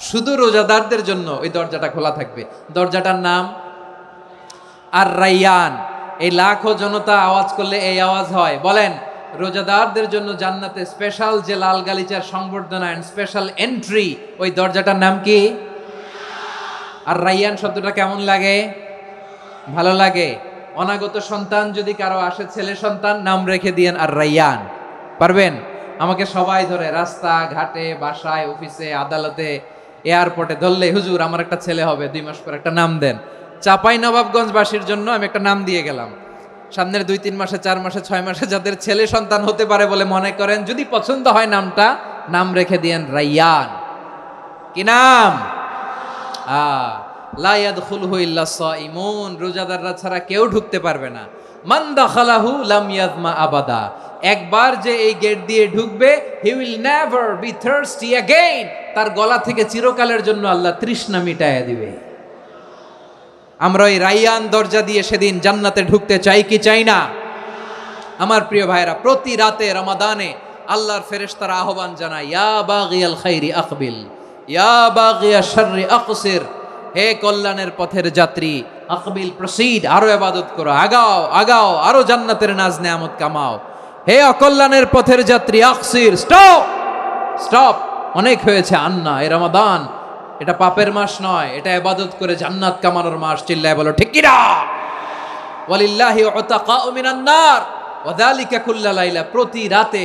শুধু রোজাদারদের জন্য ওই দরজাটা খোলা থাকবে। দরজাটার নাম আর-রায়্যান। এই লাখো জনতা আওয়াজ করলে এই আওয়াজ হয়। বলেন, রোজাদারদের জন্য জান্নাতে স্পেশাল যে লাল গালিচার সংবর্ধনা এন্ড স্পেশাল এন্ট্রি, ওই দরজাটার নাম কি? আর রায়্যান শব্দটা কেমন লাগে? ভালো লাগে। অনাগত সন্তান যদি কারো আসে, ছেলে সন্তান, নাম রেখে দিয়েন আর রায়্যান। পারবেন? আমাকে সবাই ধরে, রাস্তা ঘাটে, বাসায়, অফিসে, আদালতে, এয়ারপোর্টে ধরলে, হুজুর আমার একটা ছেলে হবে, 2 মাস পর একটা নাম দেন। চাপাই নবাবগঞ্জবাসীর জন্য আমি একটা নাম দিয়ে গেলাম। সামনের 2-3 মাসে, 4 মাসে, 6 মাসে যাদের ছেলে সন্তান হতে পারে বলে মনে করেন, যদি পছন্দ হয় নামটা, নাম রেখে দিয়েন রাইয়ান। কি নাম? লা ইয়াদখুলহু ইল্লা সাইমুন, রোজাদাররা ছাড়া কেউ ঢুকতে পারবে না। মান দাখালাহু লাম ইয়াজমা আবাদা, একবার যে এই গেট দিয়ে ঢুকবে, he will never be thirsty again, তার গলা থেকে চিরকালের জন্য আল্লাহ তৃষ্ণা মিটায়া দিবে। আমরা ওই রাইয়ান দরজা দিয়ে সেদিন জান্নাতে ঢুকতে চাই কি চাই না? আমার প্রিয় ভাইরা, প্রতি রাতে রমাদানে আল্লাহর ফেরেশতারা আহ্বান জানায়, ইয়া বাগিয়াল খাইরি আকবিল, ইয়া বাগিয়াশ শাররি আকসির, হে কল্যাণের পথের যাত্রী, আকবিল প্রসিড, আরো ইবাদত করো, আগাও আগাও, আরো জান্নাতের নাজ নেয়ামত কামাও। হে অকল্যাণের পথের যাত্রী, আকসির, স্টপ স্টপ, অনেক হয়েছে। আন্না, এ রমাদান এটা পাপের মাস নয়, এটা ইবাদত করে জান্নাত কামানোর মাস। চিল্লায় বলো ঠিক কি না? ওয়ালিল্লাহি উতাকাউ মিনান নার ওয়া যালিকা কুল্লা লাইলা, প্রতি রাতে,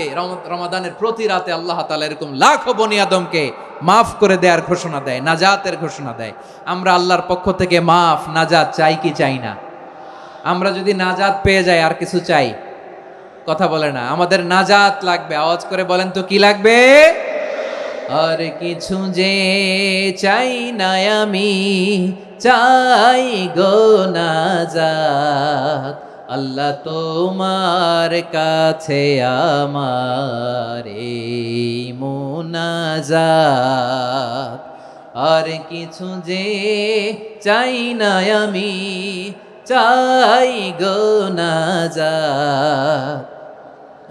রমাদানের প্রতি রাতে আল্লাহ তাআলা এরকম লাখো বনি আদমকে মাফ করে দেওয়ার ঘোষণা দেয়, নাজাতের ঘোষণা দেয়। আমরা আল্লাহর পক্ষ থেকে মাফ, নাজাত চাই কি চাই না? আমরা যদি নাজাত পেয়ে যাই আর কিছু চাই? কথা বলে না। আমাদের নাজাত লাগবে, আওয়াজ করে বলেন তো কি লাগবে? আর কিছু যে চাই না আমি, চাই গো নাজাত, আল্লাহ তোমার কাছে আমার এই মুনাজাত। আর কিছু যে চাই না আমি, চাই গো নাজাত,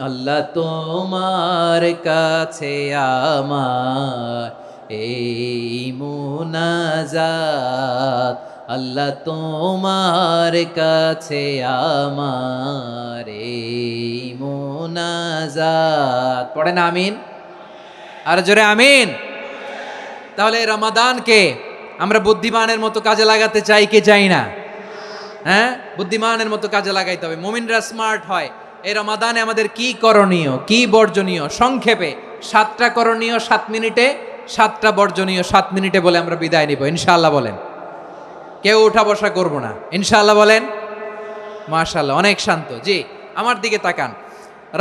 আল্লাহ তোমার কাছে আমার এই মুনাজাত, আল্লাহ তোমার কাছে আমার এই মুনাজাত। পড়েন আমিন, আর জোরে আমিন। তাহলে রমাদানকে আমরা বুদ্ধিমানের মতো কাজে লাগাতে চাই কি চাই না? হ্যাঁ, বুদ্ধিমানের মতো কাজে লাগাইতে হবে। মুমিনরা স্মার্ট হয়। এই রমাদানে আমাদের কি করণীয়, কি বর্জনীয়, সংক্ষেপে 7টা করণীয় 7 মিনিটে, 7টা বর্জনীয় 7 মিনিটে বলে আমরা বিদায় নিব ইনশাআল্লাহ। বলেন, কেউ উঠা বসা করব না ইনশাআল্লাহ। বলেন মাশাআল্লাহ, অনেক শান্ত। জি, আমার দিকে তাকান।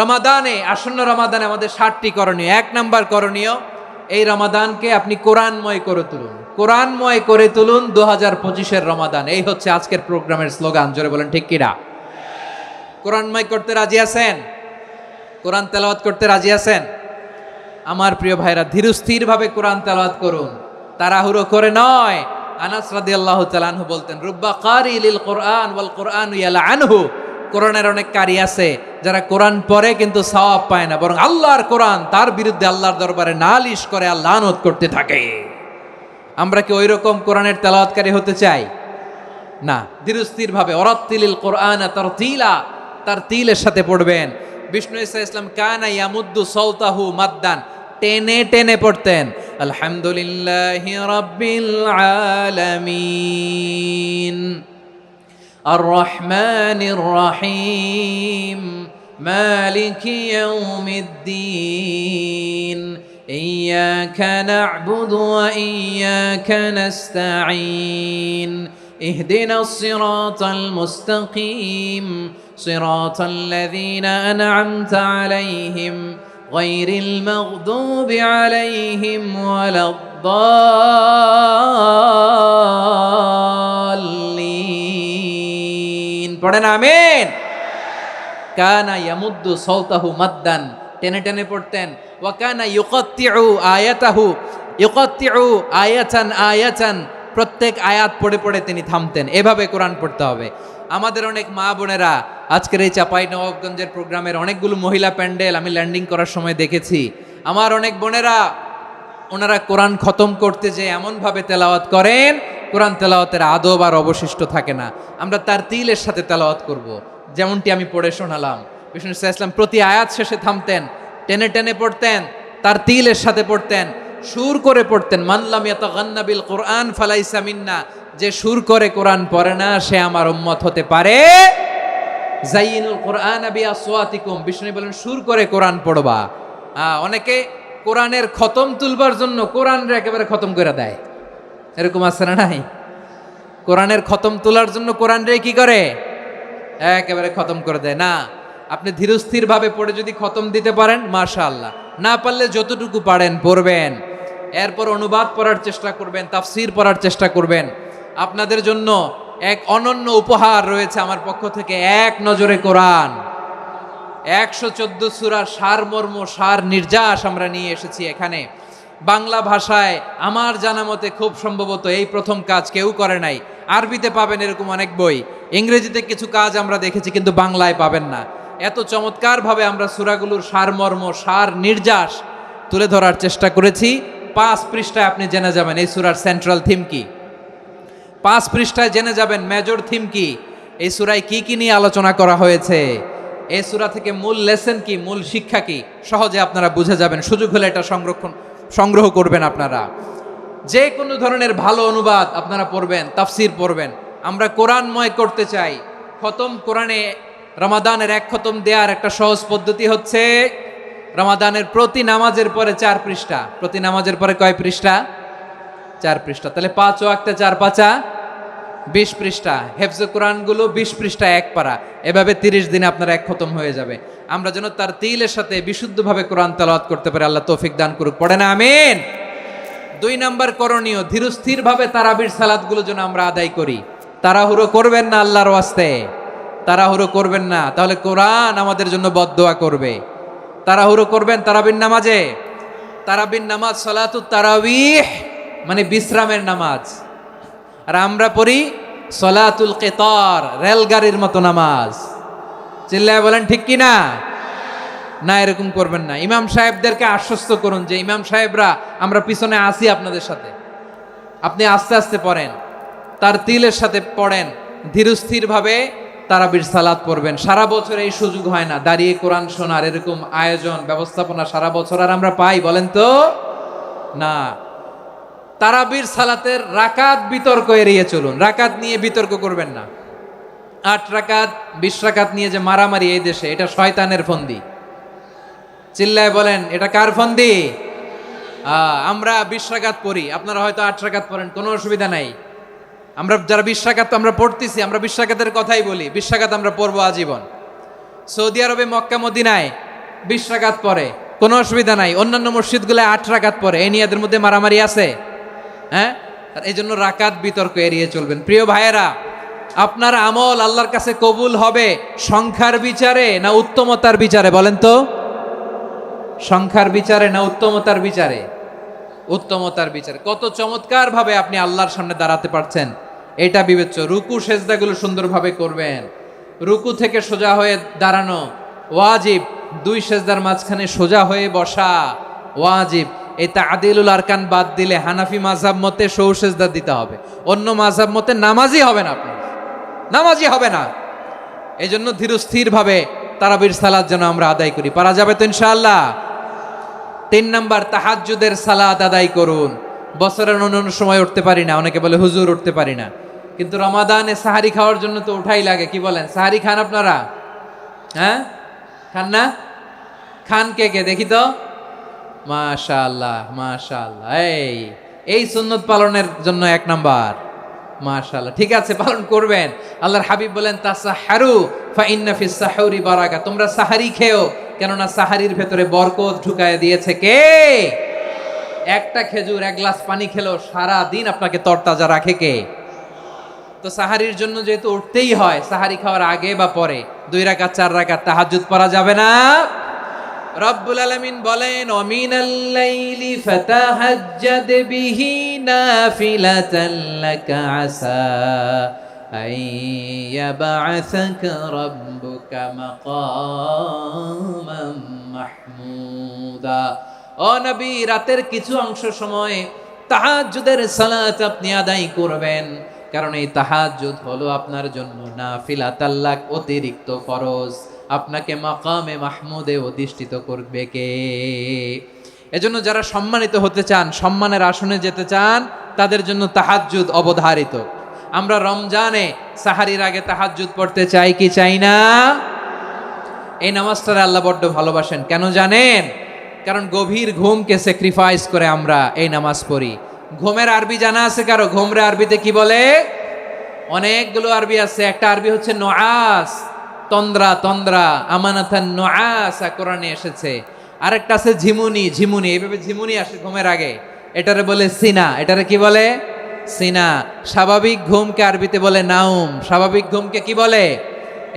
রমাদানে, আসন্ন রমাদানে আমাদের 7টি করণীয়। 1 নাম্বার করণীয়, এই রমাদানকে আপনি কোরআনময় করে তুলুন। কোরআনময় করে তুলুন 2025-এর রমাদান। এই হচ্ছে আজকের প্রোগ্রামের স্লোগান। জোরে বলেন ঠিক কিনা? কোরআনময় করতে রাজি আছেন? কোরআন তেলাওয়াত করতে রাজি আছেন? আমার প্রিয় ভাইরা, ধীরস্থির ভাবে কোরআন তেলাওয়াত করুন, তাড়াহুড়ো করে নয়। আনাস রাদিয়াল্লাহু তাআলা আনহু বলতেন, রুব্বা কারি লিল কোরআন ওয়াল কোরআন ইয়ালআনহু, কোরআনের অনেক কারি আছে যারা কোরআন পড়ে কিন্তু সওয়াব পায় না, বরং আল্লাহর কোরআন তার বিরুদ্ধে আল্লাহর দরবারে নালিশ করে আর লানত করতে থাকে। আমরা কি ওই রকম কোরআনের তেলাওয়াতকারী হতে চাই? না। ধীরস্থির ভাবে, ওরাত্তিলিল কোরআন তারতিলা, তার তিলের সাথে পড়বেন। বিষ্ণু ঈসা ইসলাম কানা ইয়ামুদ্দু সাওতাহু মাদ্দান, টেনে টেনে পড়তেন। আলহামদুলিল্লাহি রাব্বিল আলামিন আর রহমানির রহিম মালিকি ইয়াউমিদ্দিন ইয়্যাকা না'বুদু ওয়া ইয়্যাকা নাস্তাঈন ইহদিনাস সিরাতাল মুস্তাকিম صراط الذين أنعمت عليهم غير المغضوب عليهم ولا الضالين। পড়েন আমিন। কানা ইয়ামুদ্দু সাওতাহু মাদ্দান, টেনে টেনে পড়তেন। ওয়া কানা ইউকাত্তিউ আয়াতাহু, ইউকাত্তিউ আয়াতান আয়াতান, প্রত্যেক আয়াত পড়ে পড়ে তিনি থামতেন। এভাবে কোরআন পড়তে হবে। আমাদের অনেক মা বোনেরা, আজকের এই চাপাই নবাবগঞ্জের প্রোগ্রামের অনেকগুলো মহিলা প্যান্ডেল আমি ল্যান্ডিং করার সময় দেখেছি। আমার অনেক বোনেরা, ওনারা কোরআন খতম করতে যে এমনভাবে তেলাওয়াত করেন, কোরআন তেলাওয়াতের আদব আর অবশিষ্ট থাকে না। আমরা তার তিলের সাথে তেলাওয়াত করব, যেমনটি আমি পড়ে শোনালাম। বিষ্ণু ইসলাম প্রতি আয়াত শেষে থামতেন, টেনে টেনে পড়তেন, তার তিলের সাথে পড়তেন, সুর করে পড়তেন। মানলাম ইয়াতাগান্না বিল কোরআন ফালাইসা মিন্না, যে সুর করে কোরআন পড়ে না সে আমার উম্মত হতে পারে। জাইনুল কোরআন বিআসওয়াতিকুম, বিষ্ণু বলেন সুর করে কোরআন পড়বা। অনেকে কোরআনের খতম তুলবার জন্য কোরআনরে একেবারে খতম করে দেয়, এরকম আছে না নাই? কোরআনের খতম তোলার জন্য কোরআনরে কি করে, একেবারে খতম করে দেয় না। আপনি ধীরস্থির ভাবে পড়ে যদি খতম দিতে পারেন মাশাআল্লাহ, না পারলে যতটুকু পারেন পড়বেন, এরপর অনুবাদ পড়ার চেষ্টা করবেন, তাফসির পড়ার চেষ্টা করবেন। আপনাদের জন্য এক অনন্য উপহার রয়েছে আমার পক্ষ থেকে, এক নজরে কোরআন 114 সূরার সারমর্ম, সার নির্যাস আমরা নিয়ে এসেছি এখানে বাংলা ভাষায়। আমার জানা মতে খুব সম্ভবত এই প্রথম কাজ, কেউ করে নাই। আরবিতে পাবেন এরকম অনেক বই, ইংরেজিতে কিছু কাজ আমরা দেখেছি, কিন্তু বাংলায় পাবেন না। এত চমৎকারভাবে আমরা সূরাগুলোর সারমর্ম, সার নির্যাস তুলে ধরার চেষ্টা করেছি। 5 পৃষ্ঠায় আপনি জেনে যাবেন এই সূরার সেন্ট্রাল থিম কি, 5 পৃষ্ঠায় জেনে যাবেন মেজর থিম কি, এই সূরায় কি কি নিয়ে আলোচনা করা হয়েছে, এই সূরা থেকে মূল লেসন কি, মূল শিক্ষা কি, সহজে আপনারা বুঝে যাবেন। সুযোগ হলে এটা সংগ্রহ করবেন। আপনারা যে কোনো ধরনের ভালো অনুবাদ আপনারা পড়বেন, তাফসির পড়বেন। আমরা কোরআনময় করতে চাই। খতম কোরআনে রমাদানের 1 খতম দেওয়ার একটা সহজ পদ্ধতি হচ্ছে, রমাদানের প্রতি নামাজের পরে 4 পৃষ্ঠা, প্রতি নামাজের পরে কয় পৃষ্ঠা? 4 পৃষ্ঠা। তাহলে 5 ওয়াক্তে 4 পাঁচা 20 পৃষ্ঠা। হেফজে কোরআনগুলো 20 পৃষ্ঠা 1 পারা, এভাবে 30 দিনে আপনার 1 খতম হয়ে যাবে। আমরা যেন তার তিলের সাথে বিশুদ্ধভাবে কোরআন তেলাওয়াত করতে পারি, আল্লাহ তৌফিক দান করুক। পড়ে না আমিন। 2 নাম্বার করণীয়, ধীরস্থিরভাবে তারাবির সালাতগুলো যেন আমরা আদায় করি। তাড়াহুড়ো করবেন না আল্লাহর ওয়াস্তে, তাড়াহুড়ো করবেন না, তাহলে কোরআন আমাদের জন্য বদদোয়া করবে। তাড়াহুড়ো করবেন তারাবির নামাজে। তারাবির নামাজ সালাতুত তারাবিহ মানে বিশ্রামের নামাজ, আর আমরা পড়ি সলাতুল কেতার, রেলগাড়ির মতো নামাজ। চিল্লায় বলেন ঠিক কি না? না, এরকম করবেন না। ইমাম সাহেবদেরকে আশ্বস্ত করুন যে ইমাম সাহেবরা আমরা পিছনে আসি আপনাদের সাথে, আপনি আস্তে আস্তে পড়েন, তার তিলের সাথে পড়েন, ধীরস্থিরভাবে তারাবির সালাত পড়বেন। সারা বছর এই সুযোগ হয় না দাঁড়িয়ে কোরআন শোনার, এরকম আয়োজন ব্যবস্থাপনা সারা বছর আর আমরা পাই বলেন তো না। তারাবির সালাতের রাকাত বিতর্ক এড়িয়ে চলুন, রাকাত নিয়ে বিতর্ক করবেন না। 8 রাকাত 20 রাকাত নিয়ে যে মারামারি এই দেশে, এটা শয়তানের ফন্দি। চিল্লায় বলেন এটা কার ফন্দি? আমরা 20 রাকাত পড়ি, আপনারা হয়তো 8 রাকাত পড়েন, কোনো অসুবিধা নাই। আমরা যারা 20 রাকাত আমরা পড়তেছি, আমরা 20 রাকাতের কথাই বলি, 20 রাকাত আমরা পড়বো আজীবন। সৌদি আরবে মক্কা মদিনায় 20 রাকাত পড়ে, কোনো অসুবিধা নাই। অন্যান্য মসজিদগুলো 8 রাকাত পড়ে, এই নিয়ে এদের মধ্যে মারামারি আছে? হ্যাঁ, এই জন্য রাকাত বিতর্ক এড়িয়ে চলবেন। প্রিয় ভাইয়েরা, আপনার আমল আল্লাহর কাছে কবুল হবে সংখ্যার বিচারে না উত্তমতার বিচারে? বলেন তো, সংখ্যার বিচারে না উত্তমতার বিচারে? উত্তমতার বিচারে। কত চমৎকার ভাবে আপনি আল্লাহর সামনে দাঁড়াতে পারছেন এটা বিবেচ্য। রুকু সেজদাগুলো সুন্দরভাবে করবেন, রুকু থেকে সোজা হয়ে দাঁড়ানো ওয়াজিব, 2 সেজদার মাঝখানে সোজা হয়ে বসা ওয়াজিব। এই তাদিলুল আরকান বাদ দিলে হানাফি মাযহাব মতে সৌ সেজদা দিতে হবে, অন্য মাযহাব মতে নামাজই হবে না, আপনি নামাজই হবে না। এই জন্য ধীরস্থির ভাবে তারাবির সালাত যেন আমরা আদায় করি। পারা যাবে তো ইনশাআল্লাহ? 3 নাম্বার, তাহাজ্জুদের সালাত আদায় করুন। বছরের অন্য সময় উঠতে পারি না, অনেকে বলে হুজুর উঠতে পারি না, কিন্তু রমাদানে সাহারি খাওয়ার জন্য তো উঠাই লাগে। কি বলেন, সাহারি খান আপনারা? হ্যাঁ, খান না? খান কে কে দেখি তো? মাশাআল্লাহ মাশাআল্লাহ। এই সুন্নত পালনের জন্য 1 নাম্বার। মাশাআল্লাহ, ঠিক আছে, পালন করবেন। আল্লাহর হাবিব বলেন তাসাহহারু ফা ইন্না ফিস সাহুরি বারাকা, তোমরা সাহারি খেও, কেননা সাহারির ভেতরে বরকত ঢুকায় দিয়েছে কে? একটা খেজুর 1 গ্লাস পানি খেলো সারা দিন আপনাকে তরতাজা রাখে কে? তো সাহারির জন্য যেহেতু উঠতেই হয়, সাহারি খাওয়ার আগে বা পরে 2 রাকাত 4 রাকাত তাহাজ্জুদ পড়া যাবে না? রব্বুল আলামিন বলেন ওয়ামিনাল লাইলি ফাতাহাজ্জাদ বিহি নাফিলাতান লাকা আসা আইয়াবআসাকা রাব্বুকা মাকামান মাহমুদা। ও নবী, রাতের কিছু অংশ সময় তাহাজ্জুদের সালাত আপনি আদায় করবেন, কারণ এই তাহাজ্জুদ হলো আপনার জন্য নাফিলাতাল লাক, অতিরিক্ত ফরজ। আপনাকে মাকামে মাহমুদে অধিষ্ঠিত করবে কে? এজন্য যারা সম্মানিত হতে চান, সম্মানের আসনে যেতে চান, তাদের জন্য তাহাজ্জুদ অবধারিত। আমরা রমজানে সাহারির আগে তাহাজ্জুদ পড়তে চাই কি চাই না? এই নামাজটারে আল্লাহ বড্ড ভালোবাসেন। কেন জানেন? কারণ গভীর ঘুমকে স্যাক্রিফাইস করে আমরা এই নামাজ পড়ি। ঘুমের আরবি জানা আছে কারো? ঘুমরে আরবিতে কি বলে? অনেকগুলো আরবি আছে। একটা আরবি হচ্ছে নুআস, তন্দ্রা তন্দ্রা, আমানাতান নুআসা কোরআনে এসেছে। আরেকটা আছে ঝিমুনি, ঝিমুনি, এইভাবে ঝিমুনি আসে ঘুমের আগে, এটারে বলে সিনা। এটারে কি বলে? সিনা। স্বাভাবিক ঘুমকে আরবিতে বলে নাউম। স্বাভাবিক ঘুমকে কি বলে?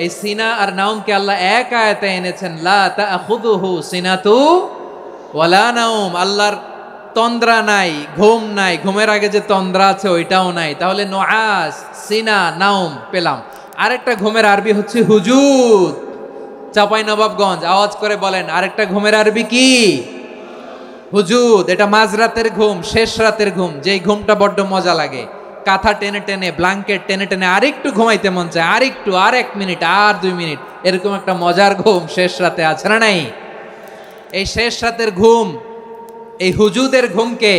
এই সিনা আর নাউমকে আল্লাহ এক আয়াতে এনেছেন, লা তাখুযুহু সিনাতু ওয়ালা নাউম। আল্লাহর তন্দ্রা নাই, ঘুম নাই, ঘুমের আগে যে তন্দ্রা আছে ওইটাও নাই। তাহলে নুআস, সিনা, নাউম পেলাম। আরেকটা ঘুমের আরবি হচ্ছে হুজুদ। চাঁপাইনবাবগঞ্জ আওয়াজ করে বলেন, আরেকটা ঘুমের আরবি কি? হুজুদ। এটা মাঝরাতের ঘুম, শেষ রাতের ঘুম, যেই ঘুমটা বড্ড মজা লাগে। কাঁথা টেনে টেনে, ব্ল্যাঙ্কেট টেনে টেনে আরেকটু ঘুমাইতে মন চায়, আরেকটু, আর 1 মিনিট, আর 2 মিনিট, এরকম একটা মজার ঘুম শেষ রাতে আছে না নাই? এই শেষ রাতের ঘুম, এই হুজুদের ঘুমকে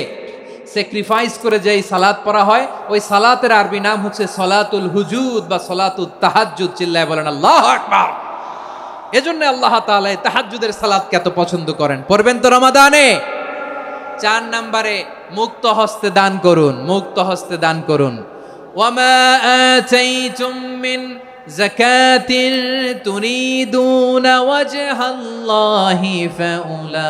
স্যাক্রিফাইস করে যেই সালাত পড়া হয়, ওই সালাতের আরবি নাম হচ্ছে সলাতুল হুজুদ বা সলাতুত তাহাজ্জুদ। চিল্লায় বলেন আল্লাহু আকবার। এজন্য আল্লাহ তাআলা এই তাহাজ্জুদের সালাতকে এত পছন্দ করেন। পড়বেন তো রমাদানে। 4 নম্বরে মুক্ত হস্তে দান করুন, মুক্ত হস্তে দান করুন। ওয়ামা আতাইতুম মিন যাকাতিন তুরিদুনা ওয়াজহাল্লাহি ফাউলাইকা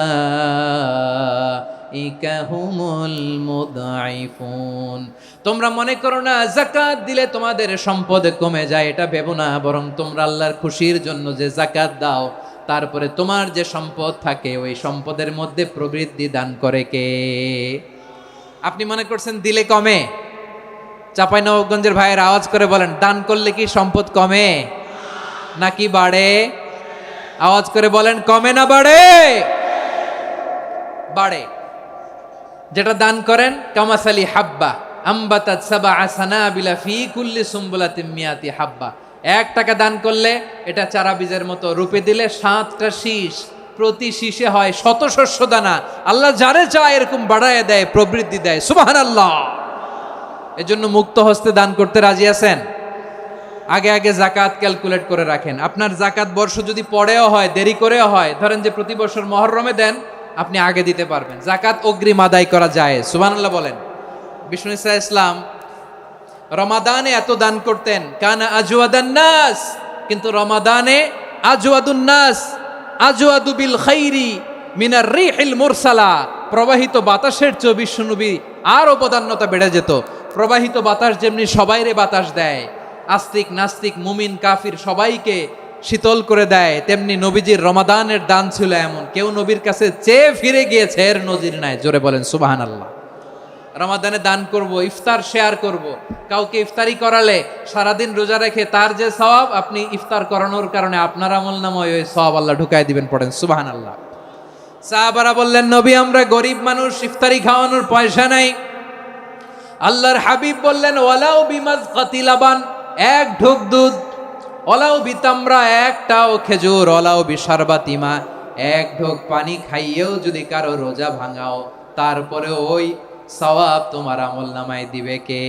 হুমুল মুদঈফুন। তোমরা মনে করো না যাকাত দিলে তোমাদের সম্পদ কমে যায়, এটা ভেবো না। বরং তোমরা আল্লাহর খুশির জন্য যে যাকাত দাও, তারপরে তোমার যে সম্পদ থাকে ওই সম্পদের মধ্যে প্রবৃদ্ধি দান করে কে? আপনি মনে করছেন দিলে কমে? চাঁপাইনবাবগঞ্জের ভাইয়ের আওয়াজ করে বলেন, দান করলে কি সম্পদ কমে নাকি বাড়ে? আওয়াজ করে বলেন, কমে না বাড়ে? বাড়ে। যেটা দান করেন, কামাসালি হাব্বা আম্বাতাত সাবআ সানাবিলা ফি কুল্লি সুম্বুলাতিন মিয়াতি হাব্বা। 1 টাকা দান করলে এটা চারা বীজের মতো, রূপে দিলে 7টা শীষ, প্রতি শীষে হয় 100 শস্য দানা। আল্লাহ যারে চায় এরকম বাড়ায় দেয়, প্রবৃদ্ধি দেয়। সুবহানাল্লাহ। এজন্য মুক্ত হস্তে দান করতে রাজি আছেন? আগে আগে যাকাত ক্যালকুলেট করে রাখেন। আপনার যাকাত বর্ষ যদি পরেও হয়, দেরি করেও হয়, ধরেন যে প্রতি বছর মুহররমে দেন, আপনি আগে দিতে পারবেন। যাকাত অগ্রিম আদায় করা যায়। সুবহানাল্লাহ বলেন। বিষ্ণু ইসা ইসলাম রমাদানে এত দান করতেন, কানা আজওয়াদান নাস, কিন্তু রমাদানে আজওয়াদুন নাস আজওয়াদু বিল খাইরি মিনার রিহিল মুরসালা। প্রবাহিত বাতাসের চেয়ে বিশ্বনবী আরো প্রধান্যতা বেড়ে যেত। প্রবাহিত বাতাস যেমনি সবাইরে বাতাস দেয়, আস্তিক নাস্তিক মুমিন কাফির সবাইকে শীতল করে দেয়, তেমনি নবীজির রমাদানের দান ছিল এমন, কেউ নবীর কাছে চেয়ে ফিরে গিয়েছে এর নজির নাই। জোরে বলেন সুবহানাল্লাহ। রমাদানে দান করব, ইফতার শেয়ার করব। কাউকে ইফতারি করালে সারাদিন রোজা রেখে তার যে সওয়াব, আপনি ইফতার করানোর কারণে আপনার আমলনামায় ওই সওয়াব আল্লাহ ঢুকায় দিবেন। পড়েন সুবহানাল্লাহ। সাহাবারা বললেন, নবী আমরা গরিব মানুষ, ইফতারি খাওয়ানোর পয়সা নাই। আল্লাহর হাবিব বললেন, ওয়ালাউ বিমাজকাতি লাবান, 1 ঢোক দুধ, ওয়ালাউ বিতামরা, 1টাও খেজুর, ওয়ালাউ বিশারবাতিমা, 1 ঢোক পানি খাইয়েও যদি কারো রোজা ভাঙাও, তারপরে ওই সওয়াব তোমার আমলনামায় দিবে কে?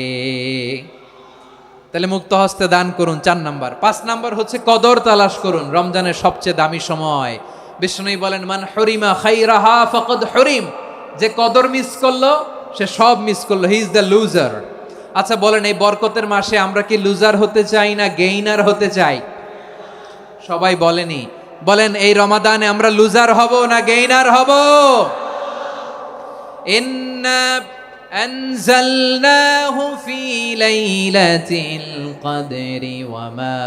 তাহলে মুক্ত হস্তে দান করুন, 4 নাম্বার। 5 নাম্বার হচ্ছে কদর তালাশ করুন। রমজানের সবচেয়ে দামি সময়। বিষ্ণু বলেন, মান হরিমা খাইরাহা ফাকাদ হরিম। যে কদর মিস করলো সে সব মিস করলো, হি ইজ দ্য লুজার। আচ্ছা বলেন, এই বরকতের মাসে আমরা কি লুজার হতে চাই না গেইনার হতে চাই? সবাই বলেনি। বলেন, এই রমাদানে আমরা লুজার হব না গেইনার হব? ইন্না আনজালনাহু ফি লাইলাতিল কদরি ওয়া মা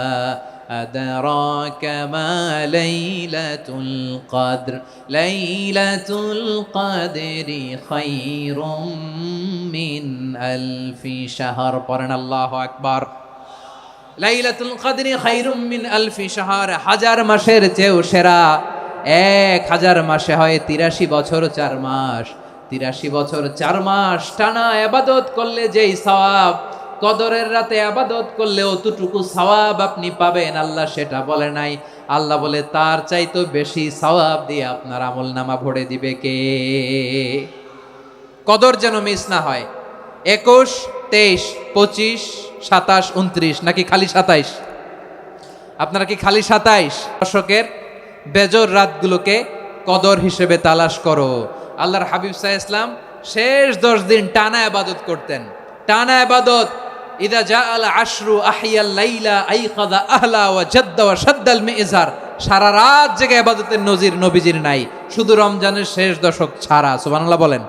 আদরাকা মা লাইলাতুল কদর লাইলাতুল কদরি খায়রুম মিন আলফি শাহর। পড়েন আল্লাহু আকবার। লাইলাতুল কদরি খায়রুম মিন আলফি শাহর, 1000 মাসের চেয়েও সেরা। 1000 মাসে হয় 83 বছর 4 মাস। 83 বছর 4 মাস টানা ইবাদত করলে যেই সওয়াব, কদরের রাতে ইবাদত করলে অতটুকু সওয়াব আপনি পাবেন, আল্লাহ সেটা বলে নাই। আল্লাহ বলে তার চাইতে বেশি সওয়াব দিয়ে আপনার আমলনামা ভরে দিবে কে? কদর যেন মিস না হয়। 21, 23, 25, 27, 29 নাকি খালি 27? আপনারা কি খালি 27? দশকের বেজর রাতগুলোকে কদর হিসেবে তালাশ করো। আল্লাহর হাবিব সাল্লাল্লাহু আলাইহি ওয়াসাল্লাম শেষ 10 দিন টানা ইবাদত করতেন, টানা ইবাদত। ইদা জাআল আশরু আহিয়াল লাইলা আইকাযা আহলা ওয়া জাদ্দা ওয়া শাদ্দাল মিজার। সারা রাত জেগে ইবাদতের নজির নবীজির নাই, শুধু রমজানের শেষ দশক ছাড়া। সুবহানাল্লাহ বলেন।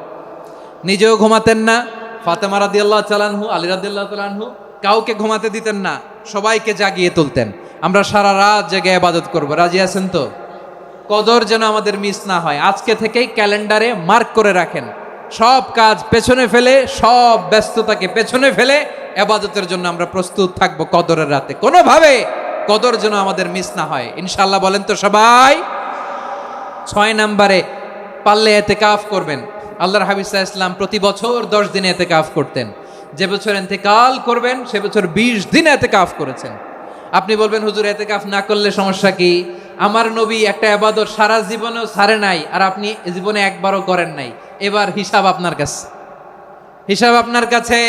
নিজেও ঘুমাতেন না, ফাতেমা রাদিয়াল্লাহু তাআলা আনহু, আলী রাদিয়াল্লাহু তাআলা আনহু কাউকে ঘুমাতে দিতেন না, সবাইকে জাগিয়ে তুলতেন। আমরা সারা রাত জেগে ইবাদত করব, রাজি আছেন তো? কদর যেন আমাদের মিস না হয়, আজকে থেকেই ক্যালেন্ডারে মার্ক করে রাখেন। সব কাজ পেছনে ফেলে, সব ব্যস্ততাকে পেছনে ফেলে ইবাদতের জন্য আমরা প্রস্তুত থাকব কদরের রাতে। কোনোভাবে কদর যেন আমাদের মিস না হয়, ইনশাআল্লাহ বলেন তো সবাই। 6 নম্বরে পারলে ইতিকাফ করবেন। আল্লাহর হাবিব সাল্লাল্লাহু আলাইহি ওয়াসাল্লাম প্রতি বছর 10 দিন ইতিকাফ করতেন। যে বছর ইন্তেকাল করবেন সে বছর 20 দিন ইতিকাফ করেছেন। আপনি বলবেন হুজুর ইতিকাফ না করলে সমস্যা কি? আমার নবী একটা ইবাদত সারা জীবনেও ছাড়ে নাই, আর আপনি জীবনে একবারও করেন নাই। এবার হিসাব আপনার কাছে, হিসাব আপনার কাছে।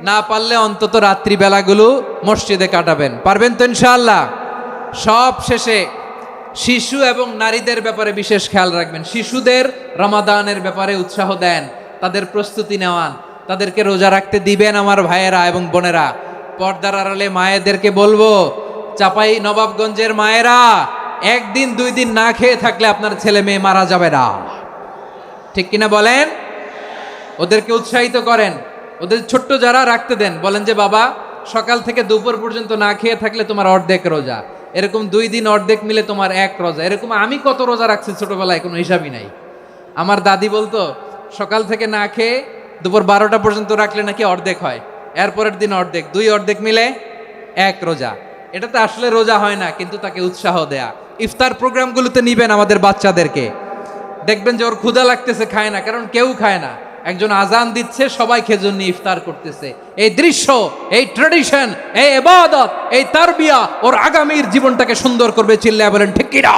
না পারলে অন্তত রাত্রি বেলাগুলো মসজিদে কাটাবেন, পারবেন তো ইনশাআল্লাহ? সব শেষে শিশু এবং নারীদের ব্যাপারে বিশেষ খেয়াল রাখবেন। শিশুদের রমাদানের ব্যাপারে উৎসাহ দেন, তাদের প্রস্তুতি নেওয়ান, তাদেরকে রোজা রাখতে দিবেন। আমার ভাইয়েরা এবং বোনেরা, পর্দার আড়ালে মায়েদেরকে বলবো, চাপাই নবাবগঞ্জের মায়েরা, 1 দিন 2 দিন না খেয়ে থাকলে আপনার ছেলে মেয়ে মারা যাবে না, ঠিক কিনা বলেন? ওদেরকে উৎসাহিত করেন, ওদের ছোট্ট যারা রাখতে দেন, বলেন যে বাবা সকাল থেকে দুপুর পর্যন্ত না খেয়ে থাকলে তোমার অর্ধেক রোজা, এরকম 2 দিন অর্ধেক মিলে তোমার 1 রোজা। এরকম আমি কত রোজা রাখছি ছোটবেলায় কোনো হিসাবই নাই। আমার দাদি বলতো সকাল থেকে না খেয়ে দুপুর 12টা পর্যন্ত রাখলে নাকি অর্ধেক হয়, এরপরের দিন অর্ধেক, 2 অর্ধেক মিলে 1 রোজা। এটা তো আসলে রোজা হয় না, কিন্তু তাকে উৎসাহ দেয়া। ইফতার প্রোগ্রামগুলোতে নিবেন আমাদের বাচ্চাদেরকে, দেখবেন যে ওর ক্ষুধা লাগতেছে, খায় না, কারণ কেউ খায় না। একজন আজান দিচ্ছে, সবাই খেজুর নিয়ে ইফতার করতেছে। এই দৃশ্য, এই ট্র্যাডিশন, এই ইবাদত, এই তারবিয়া ওর আগামীর জীবনটাকে সুন্দর করবে। চিল্লায়া বলেন ঠিক কি না?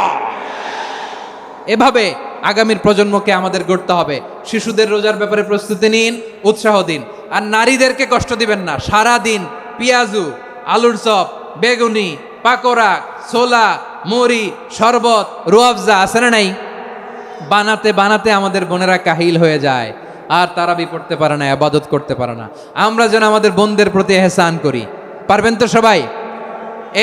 এভাবে আগামীর প্রজন্মকে আমাদের গড়তে হবে। শিশুদের রোজার ব্যাপারে প্রস্তুতি নিন, উৎসাহ দিন। আর নারীদেরকে কষ্ট দিবেন না। সারা দিন পেঁয়াজু, আলুর চপ, বেগুনি, পাকোড়া, ছোলা, মুড়ি, শরবত, রুয়াবজা আছে না নাই, বানাতে বানাতে আমাদের বোনেরা কাহিল হয়ে যায়, আর তারাবি পড়তে পারে না, ইবাদত করতে পারে না। আমরা যেন আমাদের বোনদের প্রতি ইহসান করি, পারবেন তো সবাই?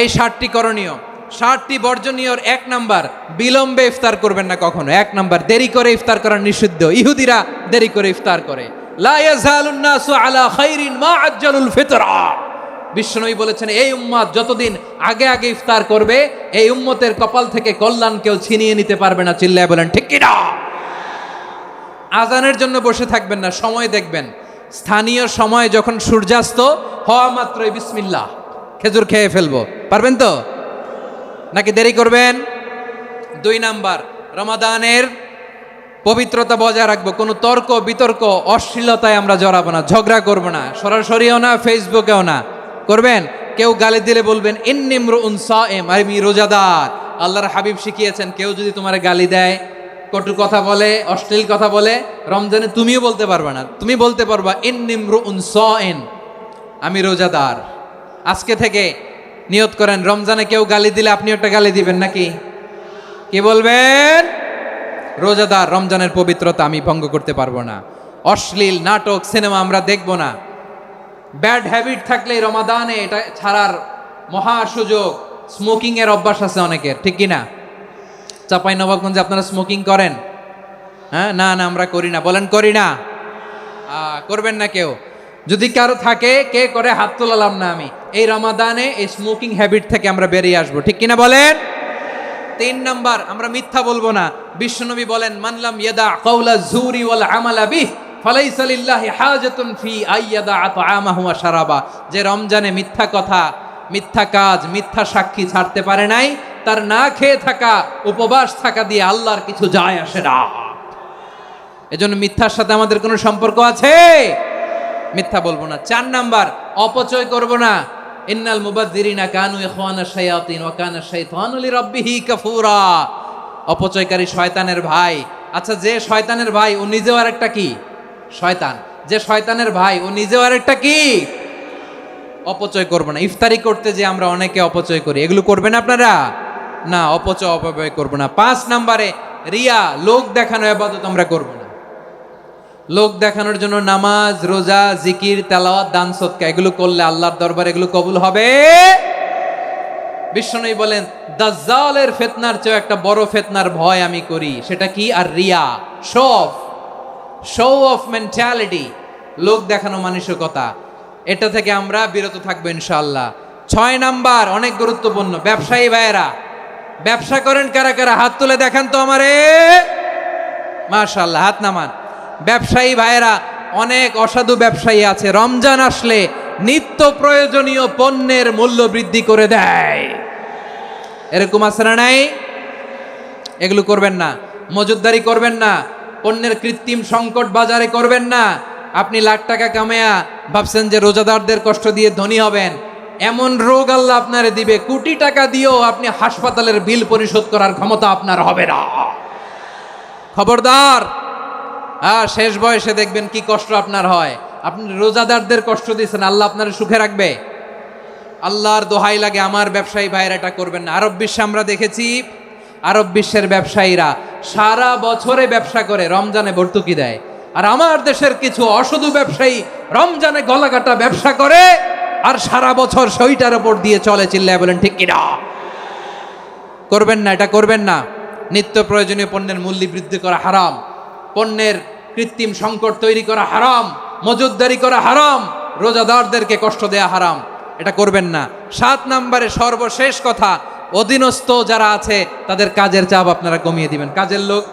এই 7টি করণীয়, 7টি বর্জনীয়। 1 নাম্বার, বিলম্বে ইফতার করবেন না কখনো। 1 নাম্বার, দেরি করে ইফতার করা নিষিদ্ধ। ইহুদিরা দেরি করে ইফতার করে। লা ইয়াজালুন নাসু আলা খাইরিন মা আজ্জালুল ফিতরা। বিশ্বনবী বলেছেন, এই উম্মত যতদিন আগে আগে ইফতার করবে, এই উম্মতের কপাল থেকে কল্যাণ কেউ ছিনিয়ে নিতে পারবে না। চিল্লায় বলেন ঠিক কি না? আজানের জন্য বসে থাকবেন না, সময় দেখবেন। স্থানীয় সময় যখন সূর্যাস্ত হওয়া মাত্রই বিসমিল্লাহ, খেজুর খেয়ে ফেলবো, পারবেন তো? নাকি দেরি করবেন? 2 নাম্বার, রমাদানের পবিত্রতা বজায় রাখবো। কোনো তর্ক বিতর্ক অশ্লীলতায় আমরা জড়াবো না, ঝগড়া করবো না, সরাসরিও না, ফেসবুকেও না। করবেন কেউ গালি দিলে বলবেন ইন্নিমরুউন সায়েম, আমি রোজাদার। আল্লাহর হাবিব শিখিয়েছেন, কেউ যদি তোমার গালি দেয়, কটু কথা বলে, অশ্লীল কথা বলে, রমজানে তুমিও বলতে পারবা না। তুমি বলতে পারবা ইন্নিমরুউন সায়েম, আমি রোজাদার। আজকে থেকে নিয়ত করেন, রমজানে কেউ গালি দিলে আপনি একটা গালি দিবেন নাকি? কি বলবেন? রোজাদার, রমজানের পবিত্রতা আমি ভঙ্গ করতে পারবো না। অশ্লীল নাটক, সিনেমা আমরা দেখবো না। ব্যাড হ্যাবিট থাকলে রমাদানে এটা ছাড়ার মহা সুযোগ। স্মোকিং এর অভ্যাস আছে অনেকের, ঠিক কিনা? চাপাই নবাবগঞ্জে আপনারা স্মোকিং করেন? হ্যাঁ, না না আমরা করি না। বলেন করি না? করবেন না কেউ? যদি কারো থাকে, কে করে হাত তোলালাম না আমি। এই রমাদানে এই স্মোকিং হ্যাবিট থেকে আমরা বেরিয়ে আসবো, ঠিক কিনা বলেন? 3 নাম্বার, আমরা মিথ্যা বলবো না। বিশ্বনবী বলেন, মানলাম ইয়াদা কাওলা যুরি ওয়াল আমালা বিহ ফালাইসা লিল্লাহি হাজাতুন ফি আইয়াদা আতআমাহু ওয়া শারাবা। যে রমজানে মিথ্যা কথা, মিথ্যা কাজ, মিথ্যা সাক্ষী ছাড়তে পারে নাই, তার না খেয়ে থাকা, উপবাস থাকা দিয়ে আল্লাহর কিছু যায় আসে না। এজন্য মিথ্যার সাথে আমাদের কোনো সম্পর্ক আছে? মিথ্যা বলবো না। 4 নাম্বার, অপচয় করব না। ইন্নাল মুবাযযিরিনা কানু ইখওয়ানাশ শায়াতিন ওয়া কানা শাইতানু লিরাব্বিহি কাফুরা। অপচয়কারী শয়তানের ভাই। আচ্ছা, যে শয়তানের ভাই ও নিজেও আরেকটা কি? শয়তান। যে শয়তানের ভাই ও নিজেও আরেকটা কি? অপচয় করব না। ইফতারি করতে যে আমরা অনেকে অপচয় করি, এগুলো করবেন আপনারা? না, অপচয় অপব্যয় করব না। 5 নাম্বারে, রিয়া, লোক দেখানো ইবাদত আমরা করব না। লোক দেখানোর জন্য নামাজ, রোজা, জিকির, তেলাওয়াত, দান, সদকা এগুলো করলে আল্লাহর দরবারে এগুলো কবুল হবে। বিশ্বনবী বলেন, দাজ্জালের ফিতনার চেয়ে একটা বড় ফিতনার ভয় আমি করি, সেটা কি? আর রিয়া, শো অফ মেন্টালিটি, লোক দেখানো মানসিকতা। এটা থেকে আমরা বিরত থাকবো ইনশাআল্লাহ। 6 নাম্বার অনেক গুরুত্বপূর্ণ, ব্যবসায়ী ভাইয়েরা, ব্যবসা করেন কারা কারা? হাত তুলে দেখান তো আমারে। মাশাআল্লাহ, হাত নামান। ব্যবসায়ী ভাইয়েরা, অনেক অসাধু ব্যবসায়ী আছে, রমজান আসলে নিত্য প্রয়োজনীয় পণ্যের মূল্য বৃদ্ধি করে দেয়। এরকম আছে না নাই? এগুলো করবেন না। মজুদদারি করবেন না। পণ্যের কৃত্রিম সংকট বাজারে করবেন না। আপনি লাখ টাকা কামায়া ভাবছেন যে রোজাদারদের কষ্ট দিয়ে ধনী হবেন, এমন রোগ আল্লাহ আপনারে দিবে, কোটি টাকা দিয়েও আপনি হাসপাতালের বিল পরিশোধ করার ক্ষমতা আপনার হবে না। খবরদার। শেষ বয়সে দেখবেন কি কষ্ট আপনার হয়। আপনি রোজাদারদের কষ্ট দিয়েছেন, আল্লাহ আপনার সুখে রাখবে? আল্লাহর দোহাই লাগে, আমার ব্যবসায়ী ভাইয়েরা এটা করবেন না। আরব বিশ্বে আমরা দেখেছি, আরব বিশ্বের ব্যবসায়ীরা সারা বছরে ব্যবসা করে, রমজানে ভর্তুকি দেয়। আর আমার দেশের কিছু অসাধু ব্যবসায়ী রমজানে গলাকাটা ব্যবসা করে আর সারা বছর সইটার উপর দিয়ে চলে। চিল্লায় বলেন ঠিক কিনা? করবেন না, এটা করবেন না। নিত্য প্রয়োজনীয় পণ্যের মূল্য বৃদ্ধি করা হারাম, পণ্যের কৃত্রিম সংকট তৈরি করা হারাম, মজুদদারি করা হারাম, রোজাদারদেরকে কষ্ট দেয়া হারাম, এটা করবেন না। 7 নম্বরে সর্বশেষ কথা, অধীনস্থ যারা আছে তাদের কাজের চাপ আপনারা কমিয়ে দিবেন। কাজের লোক,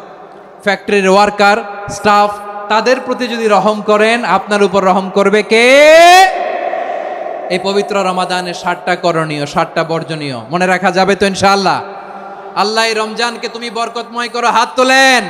ফ্যাক্টরির ওয়ার্কার, স্টাফ, তাদের প্রতি যদি রহম করেন, আপনার উপর রহম করবে কে? এই পবিত্র রমাদানে 7টা করণীয়, 7টা বর্জনীয় মনে রাখা যাবে তো ইনশাআল্লাহ? আল্লাহ এই রমজানকে তুমি বরকতময় করো, হাত তোলেন।